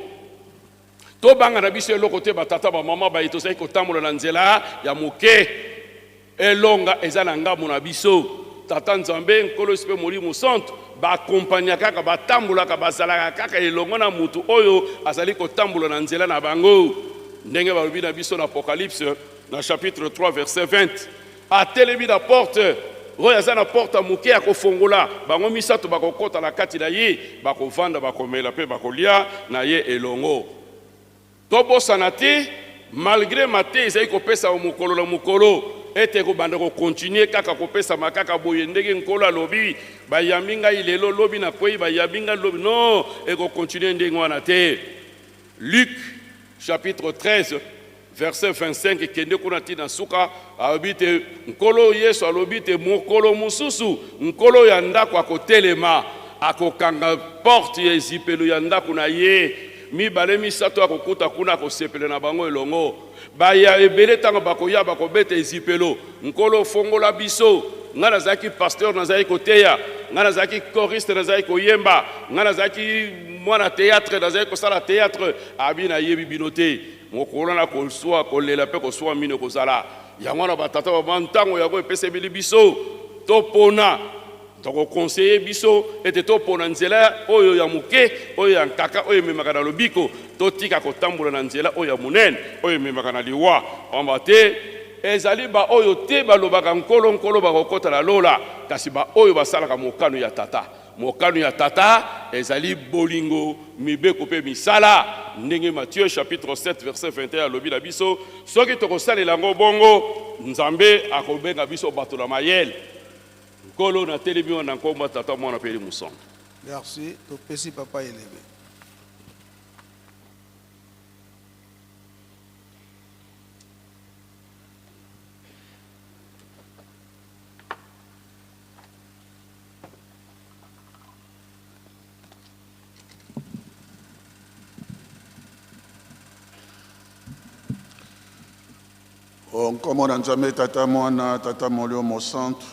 tobanga na biso eloko te batata bamama baye tozali kotambola na nzela ya moke elonga eza na ngambo na biso tata Nzambe nkolo sipe molimo santo bakompanya kaka batambolaka bazalaka kaka elongo na mutu oyo azali kotambola na nzela na bango ndenge balobi na biso na Apocalypse na chapitre 3 verset 20 atelemi na porte oyo aza na porte moke ya kofongola bango misato bakokota na kati na ye bakovanda bakomela mpe bakolia na ye elongo tobosana te malgré mate ezali kopesa mokolo na mokolo ete kobanda kokontinue kaka kopesa makaka boye ndenge nkolo alobi bayambi ngai lelo lobi na kwei bayambi ngai lobi non ekokontinue ndenge wana te Luc chapitre 13 verset 25 kende kuna tina suka alobi te nkolo Yesu alobi te mokolo mususu nkolo ya ndako akotelema akokanga porte ya ezipelo ya ndako na ye mibale misato akokuta kuna akosepela na bango elongo baya ebele ntango bakoya bakobeta ezipelo nkolo fongola biso nga nazalaki pasteur nazalaki koteya nga nazalaki choriste nazalaki koyemba nga nazalaki mwana théâtre nazalaki kosala théâtre abi nayebi bino te mokolo na koswa kolela mpe koswa mino kozala yango na batata bama ntango yango epesebeli biso topona tokokonseye biso ete topona nzela oyo ya moke oyo ya nkaka oyo ememaka na lobiko totika kotambola na nzela oyo ya monene oyo ememaka na liwa pamba te ezali ba oyo te balobaka nkolo bakokota na lola kasi ba oyo basalaka mokano ya tata ezali bolingo mibeko mpe misala ndenge Matthieu chapitre 7 verset 21 alobi na biso soki tokosalela yango bongo Nzambe akobenga biso bato na mayele nkolo na telemi wana nkombo tata mwana mpe limusongo. Merci, topesi papa élevé. Nkombo na Nzambe tata mwana tata molimo santo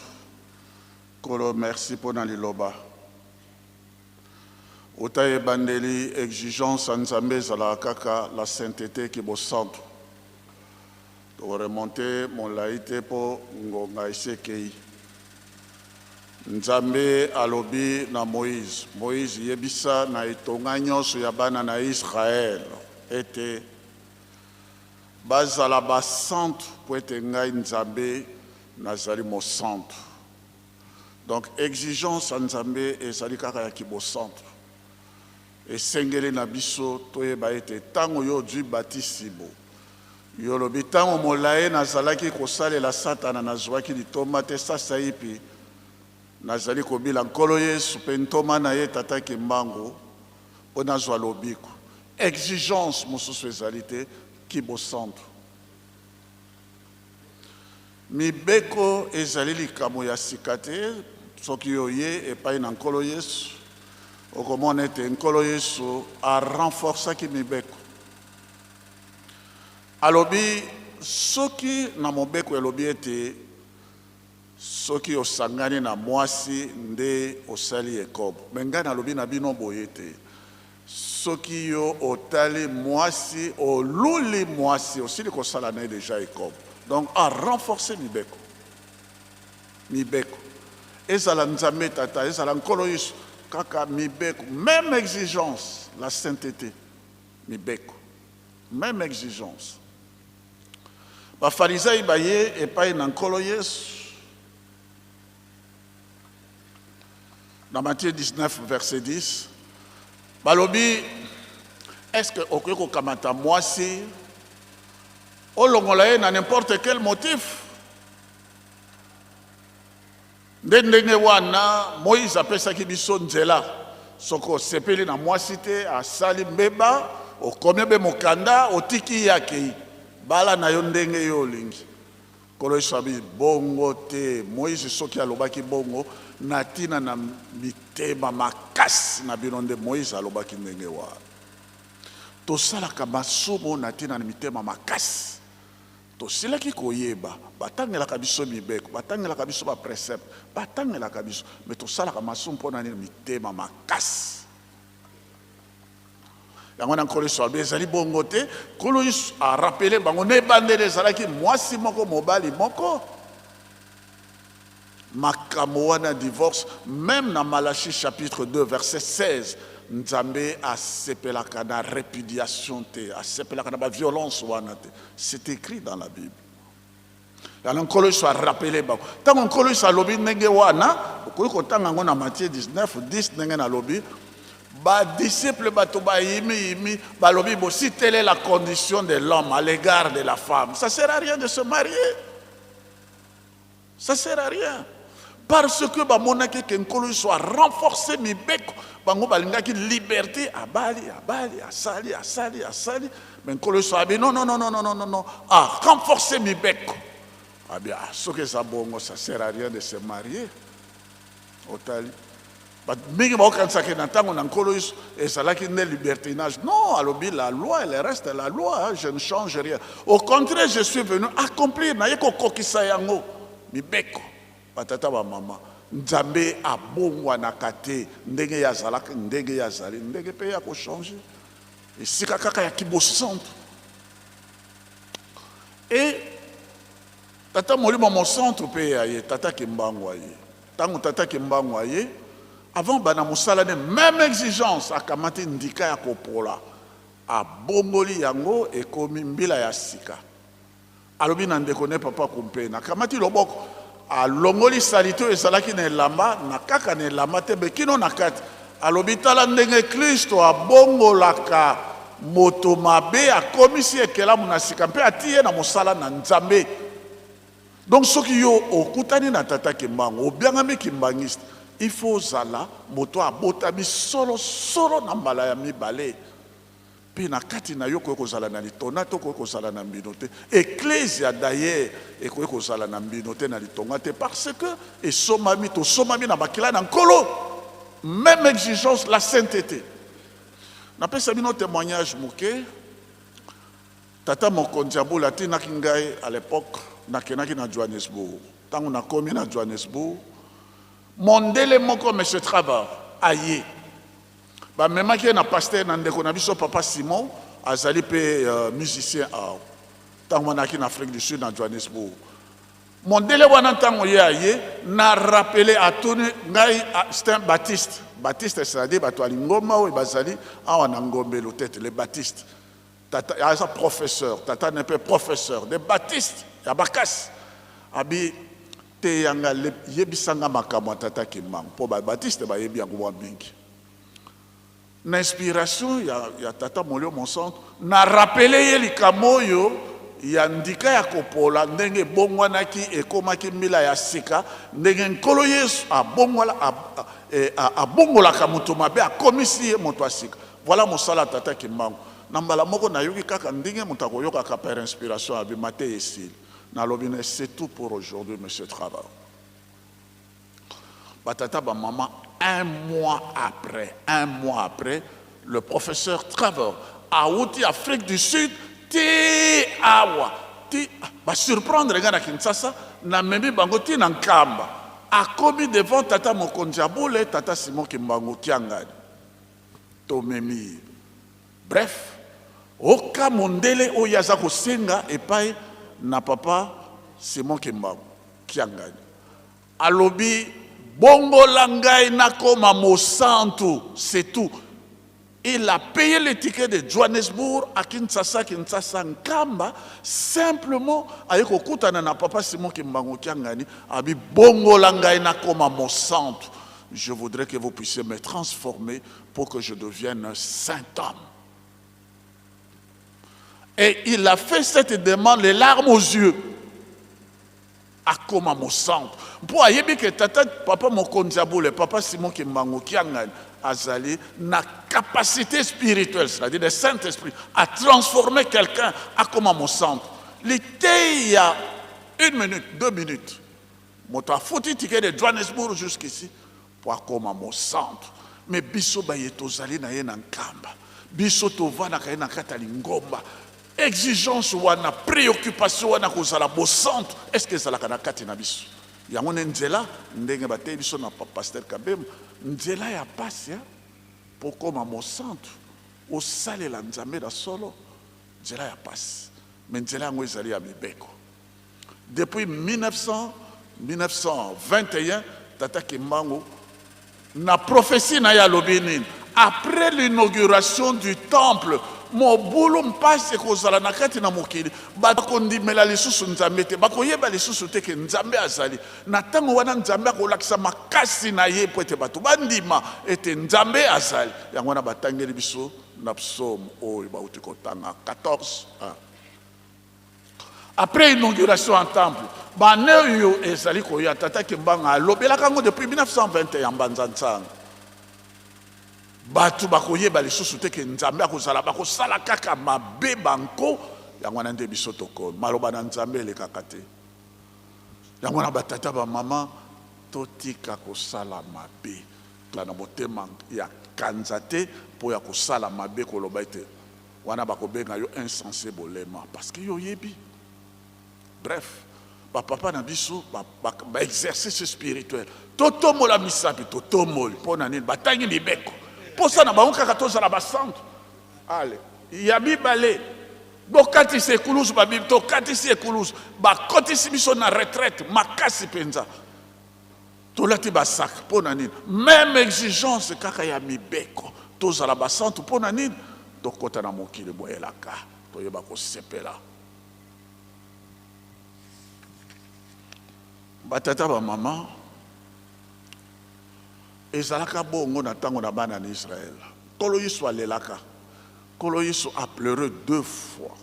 kolo merci pour dans liloba Otaye bandeli exigence Nzambe zala kaka la sainteté qui bo centre. To remonter mon laïté po ngonga isekei. Nzambe alobi na Moïse. Moïse yebisa na itonga nyonso ya bana na Israël. Ete bazala ba centre po ete ngai Nzambe nazali mo centre. Donc exigence Nzambe ezali kaka ya kibo centre. Et sengeli na biso toyeba ete tango yo dwi batisibo. Yo lobi tango molaye nazalaki kosalela Satana nazwaki litoma te sasa ipi nazali kobila nkolo Yesu pe ntoma na ye tata kimbangu po nazwa lobiko. Exigence mosusu ezali te kibo centre. Mibeko ezali likambo ya sika te soki yo ye epai na nkolo Yesu. Okomona ete nkolo Yesu a renforçaki mibeko. Alobi soki na mobeko elobi ete soki osangani na mwasi nde osali ekobo. Menga na lobi na bino boye te. Soki yo otali mwasi oluli mwasi osili kosala na déjà ekobo. Donc a renforcer mibeko. Mibeko. Ezala Nzambe tata, ezala nkolo Yesu. Kaka mibeko, même exigence, la sainteté, mibeko, même exigence. Ba pharisai baye et pas na nkolo Yesu. Dans Matthieu 19 verset 10, balobi est-ce que okoko kamata mwasi olongola ye na n'importe quel motif? Ndenge wana Moïse apesaki biso nzela soko sepeli na mwasi te asali mbeba okomi be mokanda otiki yake bala na yo ndenge yo olingi kolo isabi bongo te. Moïse soki alobaki bongo natina na mitema makasi na bino nde Moïse alobaki ndenge wana tosalaka masumu natina na mitema makasi. Tosilaki koyeba batangelaka biso mibeko batangelaka biso ba précepte batangelaka biso mais tosalaka masumu mpona nini mitema makasi. Yango na nkolo Yesu ezali bongo te. Nkolo Yesu a rappelé bango ne bandele ezalaki mwasi moko mobali moko. Makambo wana divorce même na Malachie chapitre 2 verset 16 Nzambe asepelaka na répudiation te, asepelaka na ba violence wana te. C'est écrit dans la Bible. Alors nkolo Yesu a rappelé bango. Tango nkolo Yesu alobi ndenge wana, okoki kotanga ngo na Matthieu 19:10 ndenge na lobi ba disciple bato ba yimi balobi bo si telle est la condition de l'homme à l'égard de la femme, ça sert à rien de se marier. Ça sert à rien. Parce que ba monaki ke nkolo Yesu a renforcé mibeko bango balingaki liberté abali asali mais nkolo Yesu a dit non a renforcé mibeko. Ah bien ce que ça bongo ça sert à rien de se marier. Otali mingi baokanisaki na ntango na nkolo Yesu ezalaki nde libertinage. Non, alobi la loi elle reste la loi, hein, je ne change rien. Au contraire, je suis venu accomplir na yeko kokisa yango mibeko. Batata ba mama Nzambe abongwanaka te ndenge yazalaka ndenge yazali ndenge pe ya ko changer esika kaka ya kibosanto. Et tata molimo mo centre pe ya ye tata Kimbangu ye tango tata Kimbangu ye avant bana musala ne même exigence akamati ndika ya kopola abongoli yango ekomi mbila ya sika. Alobi na ndeko ne papa kumpena akamati loboko alongoli salito ezalaki na elamba na kaka na elamba te bekino na kati. Alobi tala ndenge Kristo abongolaka moto mabe akomisi ekelamu na sika mpe atie na mosala na Nzambe. Donc soki yo okutani na tata Kimbangu obiangami kimbangiste, il faut zala moto abotami solo na mbala ya mibale. Puis na kati na yo ko zala na litona to ko zala na mbinote. Ecclesia d'ailleurs e ko zala na mbinote na litonga te parce que et somami na bakila na nkolo. Même exigence la sainteté. Na pesa bino témoignage moké. Tata mokonzi abola tina kingai à l'époque na kenaki na Johannesburg. Tango na komi na Johannesburg. Mondele moko monsieur Trava aye. bamemaki na pasteur na ndeko na biso papa Simon azali pe musicien ntango wanaki na Afrique du Sud na Johannesburg. Mondele wana ntango ye na rappelé atuni ngai c'est un baptiste. Baptiste c'est-à-dire bato alingoma oyo bazali awa na ngombelo tete les baptistes. Tata aza professeur, tata n'est pas professeur des baptistes ya bakasi. Abi te yanga yebisanga makambo tata kimang po ba baptiste ba yebi yango mingi. Na inspiration ya tata molio mon centre na rappelé ye likambo yo ya ndika ya kopola ndenge bongwanaki ekomaki mila ya sika ndenge nkolo Yesu abongolaka moto mabe akomisi ye moto asika. Voilà mosala tata kimbangu na mbala moko nayoki kaka ndenge moto akoyokaka par inspiration abima te esili nalobi ne c'est tout pour aujourd'hui monsieur Travaux. Batata ba maman un mois après le professeur Travaux a outi Afrique du Sud ti awa ti ba surprendre nga na Kinshasa na memi bango ti na Nkamba akomi devant tata mokonzi abule tata Simon Kimbangu Kiangani to memi. Bref oka mondele oyaza kosenga epai na papa Simon Kimbangu Kiangani alobi bongo langai nakoma mosantu, c'est tout. Il a payé le ticket de Johannesburg à Kinshasa, Nkamba, simplement avec okutana na papa Simon Kimbangu Kiangani, abi bongo langai nakoma mosantu. Je voudrais que vous puissiez me transformer pour que je devienne un saint homme. Et il a fait cette demande, les larmes aux yeux. Akoma mosantu. Pour ayebi que tata papa Mokonziabou, le papa Simon Kimbangu Kiangani, azali na capacité spirituelle, c'est-à-dire le Saint-Esprit, à transformer quelqu'un à comment mon centre. L'été, il y a 1 minute, 2 minutes. Mon a foutu ticket de Johannesburg jusqu'ici pour à comment mon centre. Mais biso bayeto zali na ye na Nkamba. Biso tova na kaye na katalingomba. Exigence wana, préoccupation wana kozala bo centre. Est-ce que ça la kana kati na biso? Yango nzela ndenge bate biso na pasteur Kabem nzela ya pasi pour koma mo centre au sale la nzambe da solo nzela ya pasi mais nzela yango ezali ya mibeko. Depuis 1921 tata Kimbangu na prophétie na ya lobini après l'inauguration du temple mobulu mpasi kozala na kati na mokili bakondimela lisusu nzambe te bakoyeba lisusu te ke nzambe azali na ntango wana nzambe akolakisa makasi na ye po ete bato bandima ete nzambe azali yango wana batangeli biso na psaume oyo bauti kotanga 14 après inauguration en temple bane oyo ezali koya tata Kimbangu alobelaka yango depuis 1921 mbanza nzanga batu bakoyeba lisusu te ke nzambe akozala bakosala kaka mabe banko yango wana nde biso tokoni maloba na nzambe elekaka te yango wana batata bamama totika kosala mabe na motema ya kanza te mpo ya kosala mabe koloba ete wana bakobenga yo insensé bolema parce que yo yebi. Bref bapapa na biso baexercice spirituel totomola misapi totomoli mpo na nini batangi mibeko posa na bango kaka tozala basantu ale ya mibale bokatisi ekulusu babibi tokatisi ekulusu bakotisi biso na retraite makasi mpenza tolati basaka mpo na nini même exigence kaka ya mibeko tozala basantu mpo na nini tokota na mokili boyelaka toyeba kosepela. Batata bamama ezalaka bongo na tango na bana na Israël. Kolo Yesu alelaka. Kolo Yesu a pleuré 2 fois.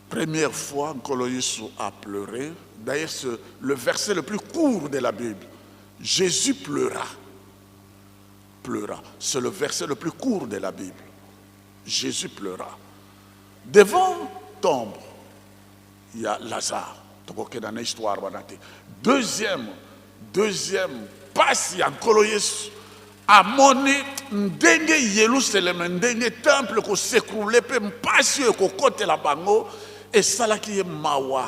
Première fois, Kolo Yesu a pleuré. D'ailleurs, c'est le verset le plus court de la Bible. Jésus pleura. Pleura. C'est le verset le plus court de la Bible. Jésus pleura. Devant tombe, il y a Lazare. Dans l'histoire, deuxième passe ya nkolo Yesu amoni ndenge Yerusalem ndenge temple ko s'écrouler pe mpasi ko kote la bango esalaki ye mawa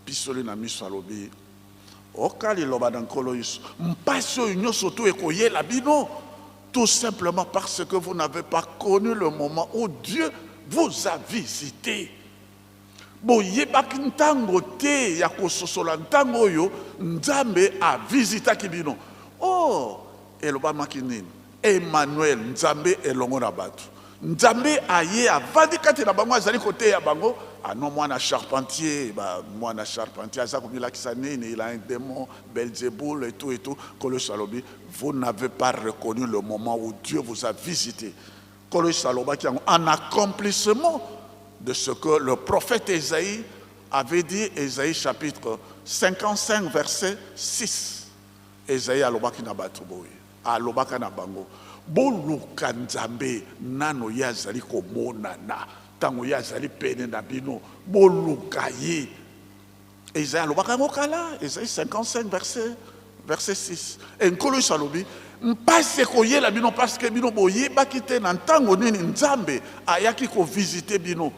pisoli na miso alobi okali loba na nkolo Yesu mpasi oyo nyonso to ekoyela bino tout simplement parce que vous n'avez pas connu le moment où Dieu vous a visité. Boyebaki ntango te ya kososola ntango oyo Nzambe a visitaki bino. Oh, elobamaki nini? Emmanuel, Nzambe elongo na bato. Nzambe aye avandi kati na bango azali kote ya bango. Ah non, mwana charpentier, mwana charpentier, aza komilakisa nini, il a un démon, Belzéboul et tout, Kolo Salobi, vous n'avez pas reconnu le moment où Dieu vous a visité. Kolo Saloba qui en accomplissement de ce que le prophète Ésaïe avait dit, Ésaïe chapitre 55 verset 6. Ésaïe alobaki na bato boye, alobaka na bango, boluka Nzambe nano ya zali komonana, tango ya zali pene na bino, boluka ye. Ésaïe alobaka ngokala, Ésaïe 55 verset 6. Enkolo salobi, mpase koyela bino parce que bino boyebaki te na ntango nini Nzambe ayaki ko visiter bino.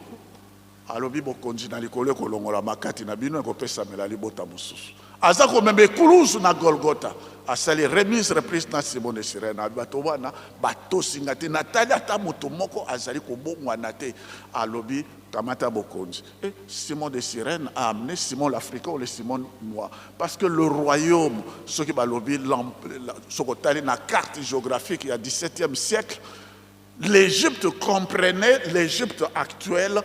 Alobi bokonzi na likolo kolongola makati na bino ekopesa mela libota mosusu. Aza komembe kuluzu na Golgotha. Asali remise reprise na Simon de Cyrène. Bato wana bato singate natali ata moto moko azali kobongwana te. Alobi kamata bokonzi. Et Simon de Cyrène a amené Simon l'Africain ou le Simon noir. Parce que le royaume, ce qui balobi sokotali na carte géographique il y a 17e siècle, l'Égypte comprenait l'Égypte actuelle,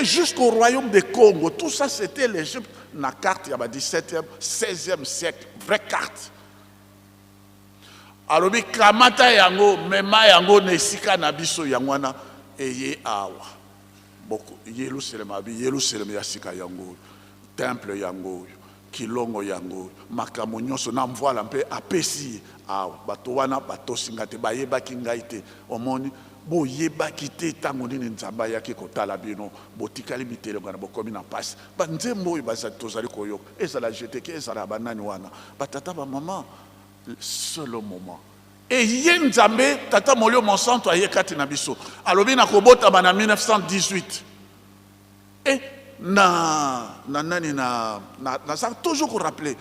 jusqu'au royaume de Congo. Tout ça, c'était l'Égypte. La carte, il y a 17e, 16e siècle. Vraie carte. Alors, kamata yango, mema yango, nesika nabiso yangwana, eye awa. Beaucoup. Yerusalem yasika yango. Temple yango. Kilongo yango. Makamonyoso, namvoila mpe apesi. Awa. Bato wana, bato singate, bayeba kingaite. Omoni. Bo yeba kite tango nini Nzamba yaki kotala bino botikali mitele ngana bokomi na passe ba nzembo oyo baza tozali koyoka ezala jete ke ezala banani wana batata ba maman seul moment et ye Nzambe tata molio mon centre aye kati na biso alobi na kobota bana 1918 et ça toujours rappeler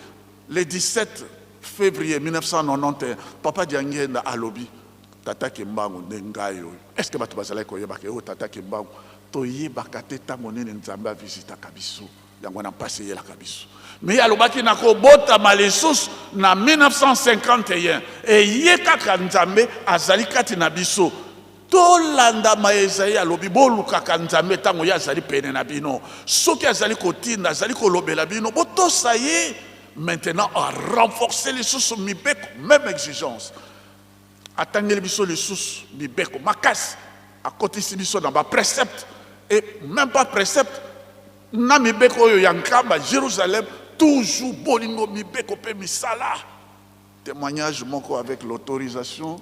le 17 février 1991 papa Diangenda alobi tata Kimbangu nengayo. Est-ce que bato bazala koyeba ke o tata Kimbangu to yebaka te tango nini Nzambe visita kabiso yango na passé yela kabiso. Mais alobaki na kobota malesus na 1951 et ye kaka Nzambe azali kati na biso. To landa ma Esaïe alobi boluka ka Nzambe tango ya azali pene na bino. Soki azali kotinda azali kolobela bino boto ça y est maintenant à renforcer les sous mibeko même exigence. Attendez biso les sous mibeko makas à côté si biso dans ba précepte et même pas précepte na mibeko yo yankamba Jérusalem toujours bolingo mibeko pe misala. Témoignage moko avec l'autorisation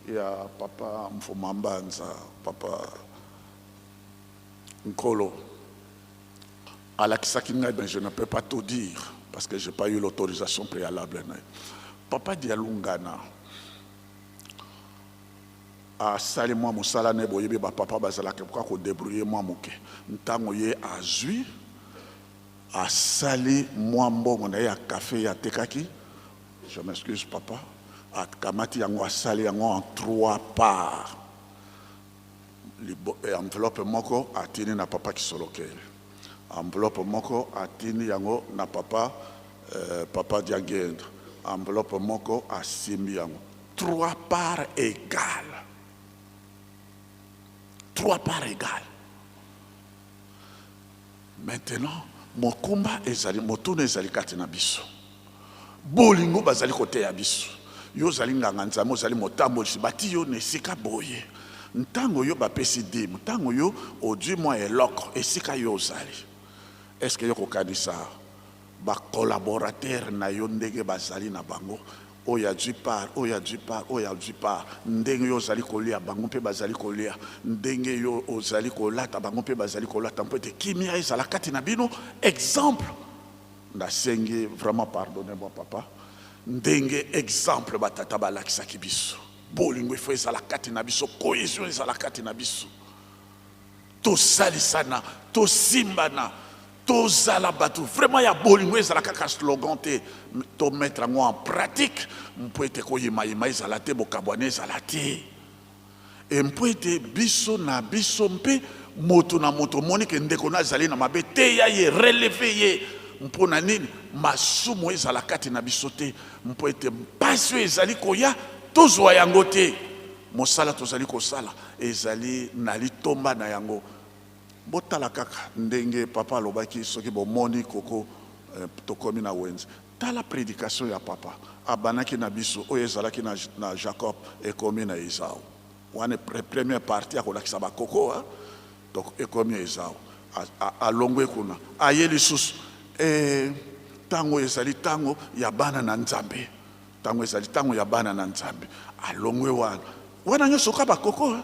il y a papa Mfomambanza papa Nkolo à la Kisakinga, ben je ne peux pas tout dire parce que j'ai pas eu l'autorisation préalable. Papa Dialungana a sali moi musala ne boyebi ba papa bazala ke ko débrouiller moi moke ntango ye azui a sali moi mbongo na ya café ya tekaki je m'excuse papa a kamati yango a sali yango en 3 parts enveloppe moko atini na papa kisolokele enveloppe moko atini yango na papa papa Diangenda enveloppe moko asimbi yango 3 parts égales. 3 parts égales. Maintenant, mon combat ezali motuna ezali kati na biso. Bolingo bazali kote ya biso. Yo zali nganga nzamo zali motambo bati yo nesika boye. Ntango yo bapesi dim, ntango yo odi moi eloko esika yo zali. Est-ce que yo kokanisa ba collaborateur na yo ndenge bazali na bango? Oya du part, oya du part, oya du part. Ndenge yo zali kolia, bango pe bazali kolia. Ndenge yo ozali kolata, bango pe bazali kolata. Mpete kimia ezala kati na bino. Exemple, na sengi vraiment pardonnez-moi papa. Ndenge exemple batata balakisa kibiso. Bolingo ifo ezala kati na biso, cohésion ezala kati na biso. To salisana, to simbana. tozala bato vraiment ya bolingo ezala kaka slogan te to mettre yango en pratique mpo ete koyimayima ezala te bokabwane ezala te e mpo ete biso na biso mpe moto na moto moni ke ndeko na azali na mabe te ya ye releve ye mpo na nini masumu ezala kati na biso te mpo ete mpasi oyo ezali koya tozwa yango te mosala tozali kosala ezali na litomba na yango botala kaka ndenge papa alobaki soki bomoni koko tokomi na wenze tala prédication ya papa abanaki na biso oyo ezalaki na Jacob ekomi na Esau wana première partie akolakisa bakoko ekomi Esau alongwe kuna aye lisusu tango ezali tango ya bana na Nzambe tango ezali tango ya bana na Nzambe alongwe wana nyonso ka bakoko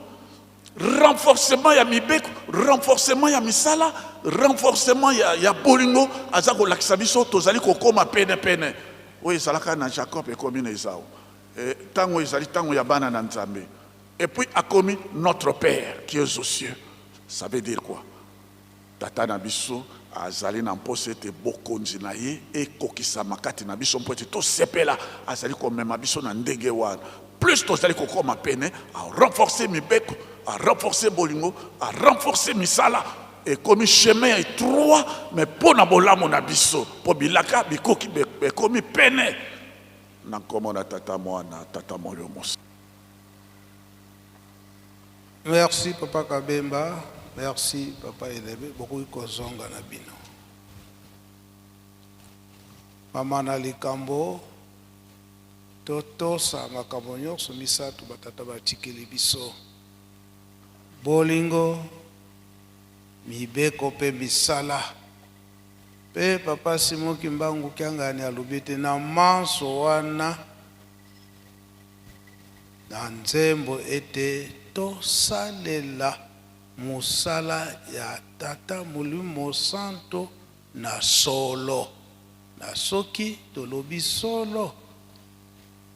renforcement ya mibeko renforcement ya misala renforcement ya bolingo aza kolakisa biso tozali kokoma pene oyo ezalaka na Jacob ekomi na Esau tango ezali tango ya bana na Nzambe et puis akomi notre père qui est aux cieux ça veut dire quoi tata na biso azali na mposa ete bokonzi na ye ekokisama kati na biso mpo ete tosepela azali komema biso na ndenge wana plus tozali kokoma pene a renforcer mibeko a renforcer bolingo a renforcer misala ekomi chemin étroit mais pona bolamo na biso po bilaka bikoki bekomi pene na nkombo na tata mwana tata molio mosa. Merci Papa Kabemba, merci Papa Elebe, beaucoup kozonga na bino. Mama na likambo, totosa makambo nyonso misatu batata batikeli biso. Bolingo, mibeko pe misala. Pe Papa Simon Kimbangu Kiangani alubite na manso wana na nzembo ete tosalela musala ya tata Molimo Santo na solo na soki tolobi solo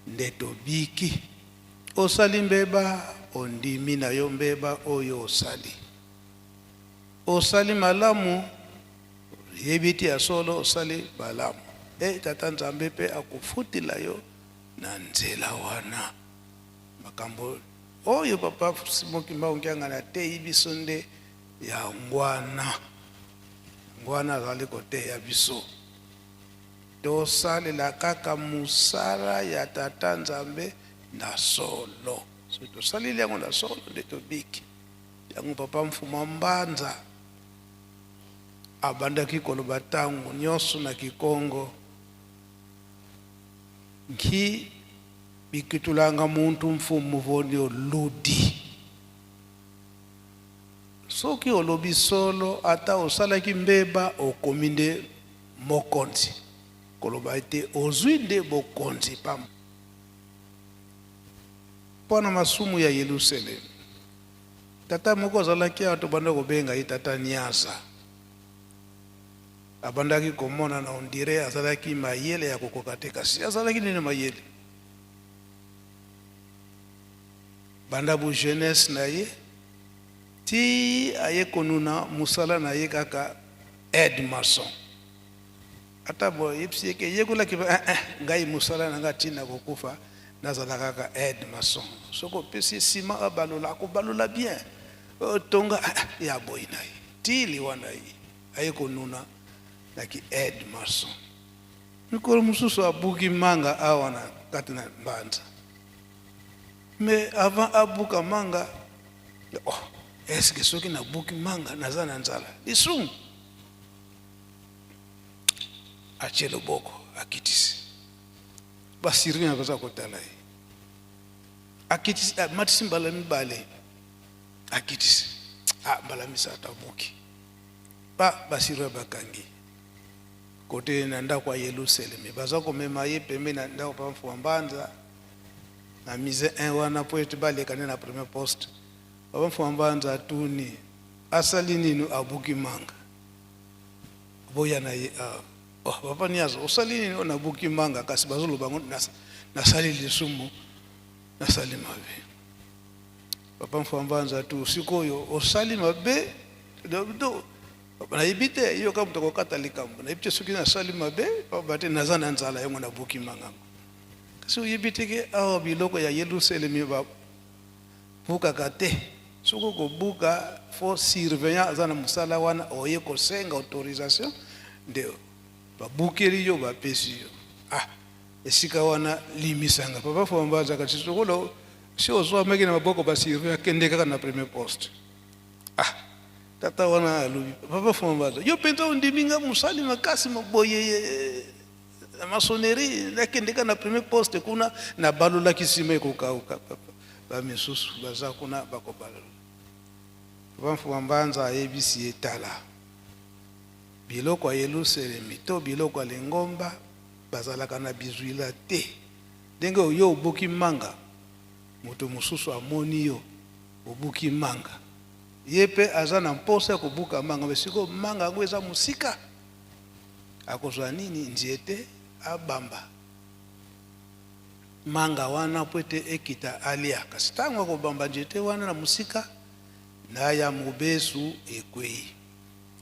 nde tobiki osali mbeba ondimi na yo mbeba oyo osali malamu yebiti ya solo osali malamu tata Nzambe pe akufutila yo na nzela wana makambo oyo Papa Simon Kimbangu Kiangani te biso nde ya ngwana azali kote ya biso tosalela kaka musala ya tata Nzambe na solo so tosalili yango na solo nde tobiki yango Papa Mfuma Mbanza abandaki koloba tango nyonso na Kikongo nki bikitulanga muntu mfumu voni oludi soki olobi solo ata osalaki mbeba okomi nde mokonzi koloba ete ozwi nde bokonzi pamba mpona masumu ya Yerusalemu tata moko azalaki awa tobanda kobenga ye tata Niasa abandaki komona na ondire azalaki mayele ya kokoka te kasi azalaki nini mayele banda bu jeunesse na ye ti aye konuna musala na ye kaka aide maçon ata bo yepsi ke yekola ki ngai musala na ngati na kokufa nazala kaka aide maçon soko pesi sima abalola ko balola bien tonga ya boy na ye ti liwana ye aye konuna laki aide maçon mikolo mususu abuki manga awana kati na Mbanza. Mais avant abuka manga, est-ce que ceux qui na buki manga nazana nzala? Isum. Achelo boko akitisi. Basiri na baza kotala yi. Akitisi matisi mbala mibale. Akitisi. Mbala misata buki. Basiri bakangi. Kote na ndakwa Yerusalemu. Baza komema ye pembe na ndakwa Mfuma Mbanza. Na mise un wana po ete balekane na premier poste Papa Mfuma Mbanza atuni asali nini abuki manga boya na ye Papa Niaza osali nini onabuki manga kasi bazoloba ngo nasali lisumu nasali mabe Papa Mfuma Mbanza tu sikoyo osali mabe do na ibite iyo kama mtakokata likambo na ibite suki na sali mabe bate nazana nzala yango na buki mangango kasi uyibite ke awa biloko ya Yerusalemi ba buka kate suko ko buka fo surveillant azana musala wana oye ko senga autorisation ndio babukeli yo bapesi yo esika wana limisanga papa fo mbaza kati sokolo si ozwa meki na maboko ba surveillant kende kaka na premier poste tata wana alubi papa fo mbaza yo pento ndiminga musali makasi maboye la maçonnerie la kende kaka na premier poste kuna na balula kisime ko kauka papa ba misusu baza kuna bako balula papa fo mbanza ABC etala biloko ya Yerusalemi to biloko ya Lingomba bazalaka na bizuila te ndenge oyo obuki manga moto mosusu amoni yo obuki manga yepe aza na mposa ya kobuka manga mesiko manga yango eza musika akozwa nini nziete abamba manga wana po ete ekita alia kasi ntango akobamba nziete wana na musika na ya mobesu ekwei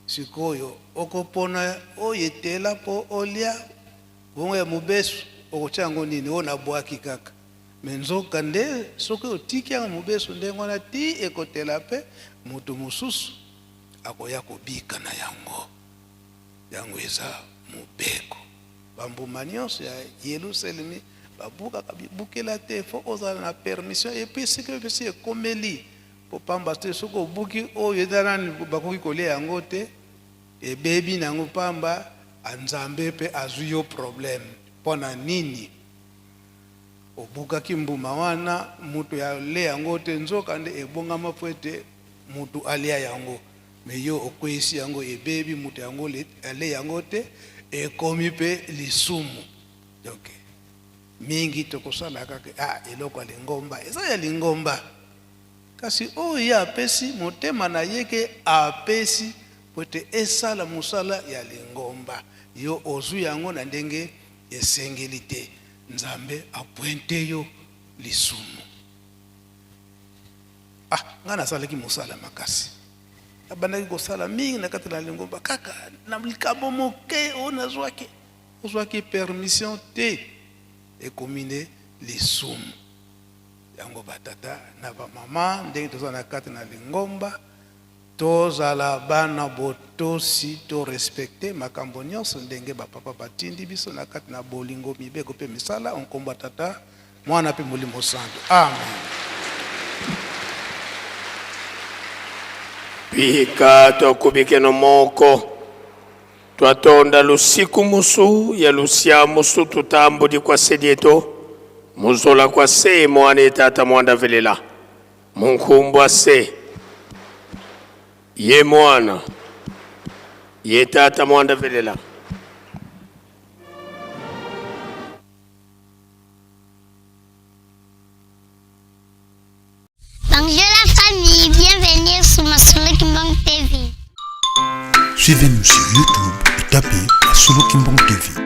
sikoyo okopona oyetela po olia bongo ya mobesu okotyango nini ona bwaki kaka menzoka nde soki otiki yango mobesu ndenge wana ti ekotela pe moto mosusu akoya kobika na yango eza mobeko bambuma nyonso ya Yerusalemi babukaka bibukela te fo ozala na permission epuis siki epesi ekomeli po pamba te soki obuki oyo eza nani bakoki kolia yango te ebebi nango pamba anzambe pe azwi yo problème pona nini obukaki mbuma wana mutu ya le yango te nzoka nde ebongama po ete mutu alia yango me yo okwesi yango ebebi mutu yango ale yango te ekomi pe lisumu donc mingi tokosala kaka eloko ya Lingomba eza ya Lingomba kasi oyo apesi motema na yeke apesi po ete esala musala ya Lingomba yo ozwi yango na ndenge esengeli te nzambe apointe yo lisumu nga nasalaki musala makasi abandaki kosala mingi na kati na Lingomba kaka na likambo moke oyo ozwaki permission te ekomine lisumu yango batata na bamama ndenge toza na kati na Lingomba tozala bana botosi to respecte makambo nyonso ndenge bapapa batindi biso na kati na bolingo mibeko pe misala onkombo tata mwana pe molimo santo amen pika tokubikeno moko twatonda lusiku musu ya lusia musu tutambudi kwa sedieto muzola kwa se mwane tata mwanda velela munkumbwa se ye mwana ye tata mwanda velela Bonjour la famille, bienvenue sur Masolo Kimbang TV. Suivez-nous sur YouTube et tapez Masolo Kimbang TV.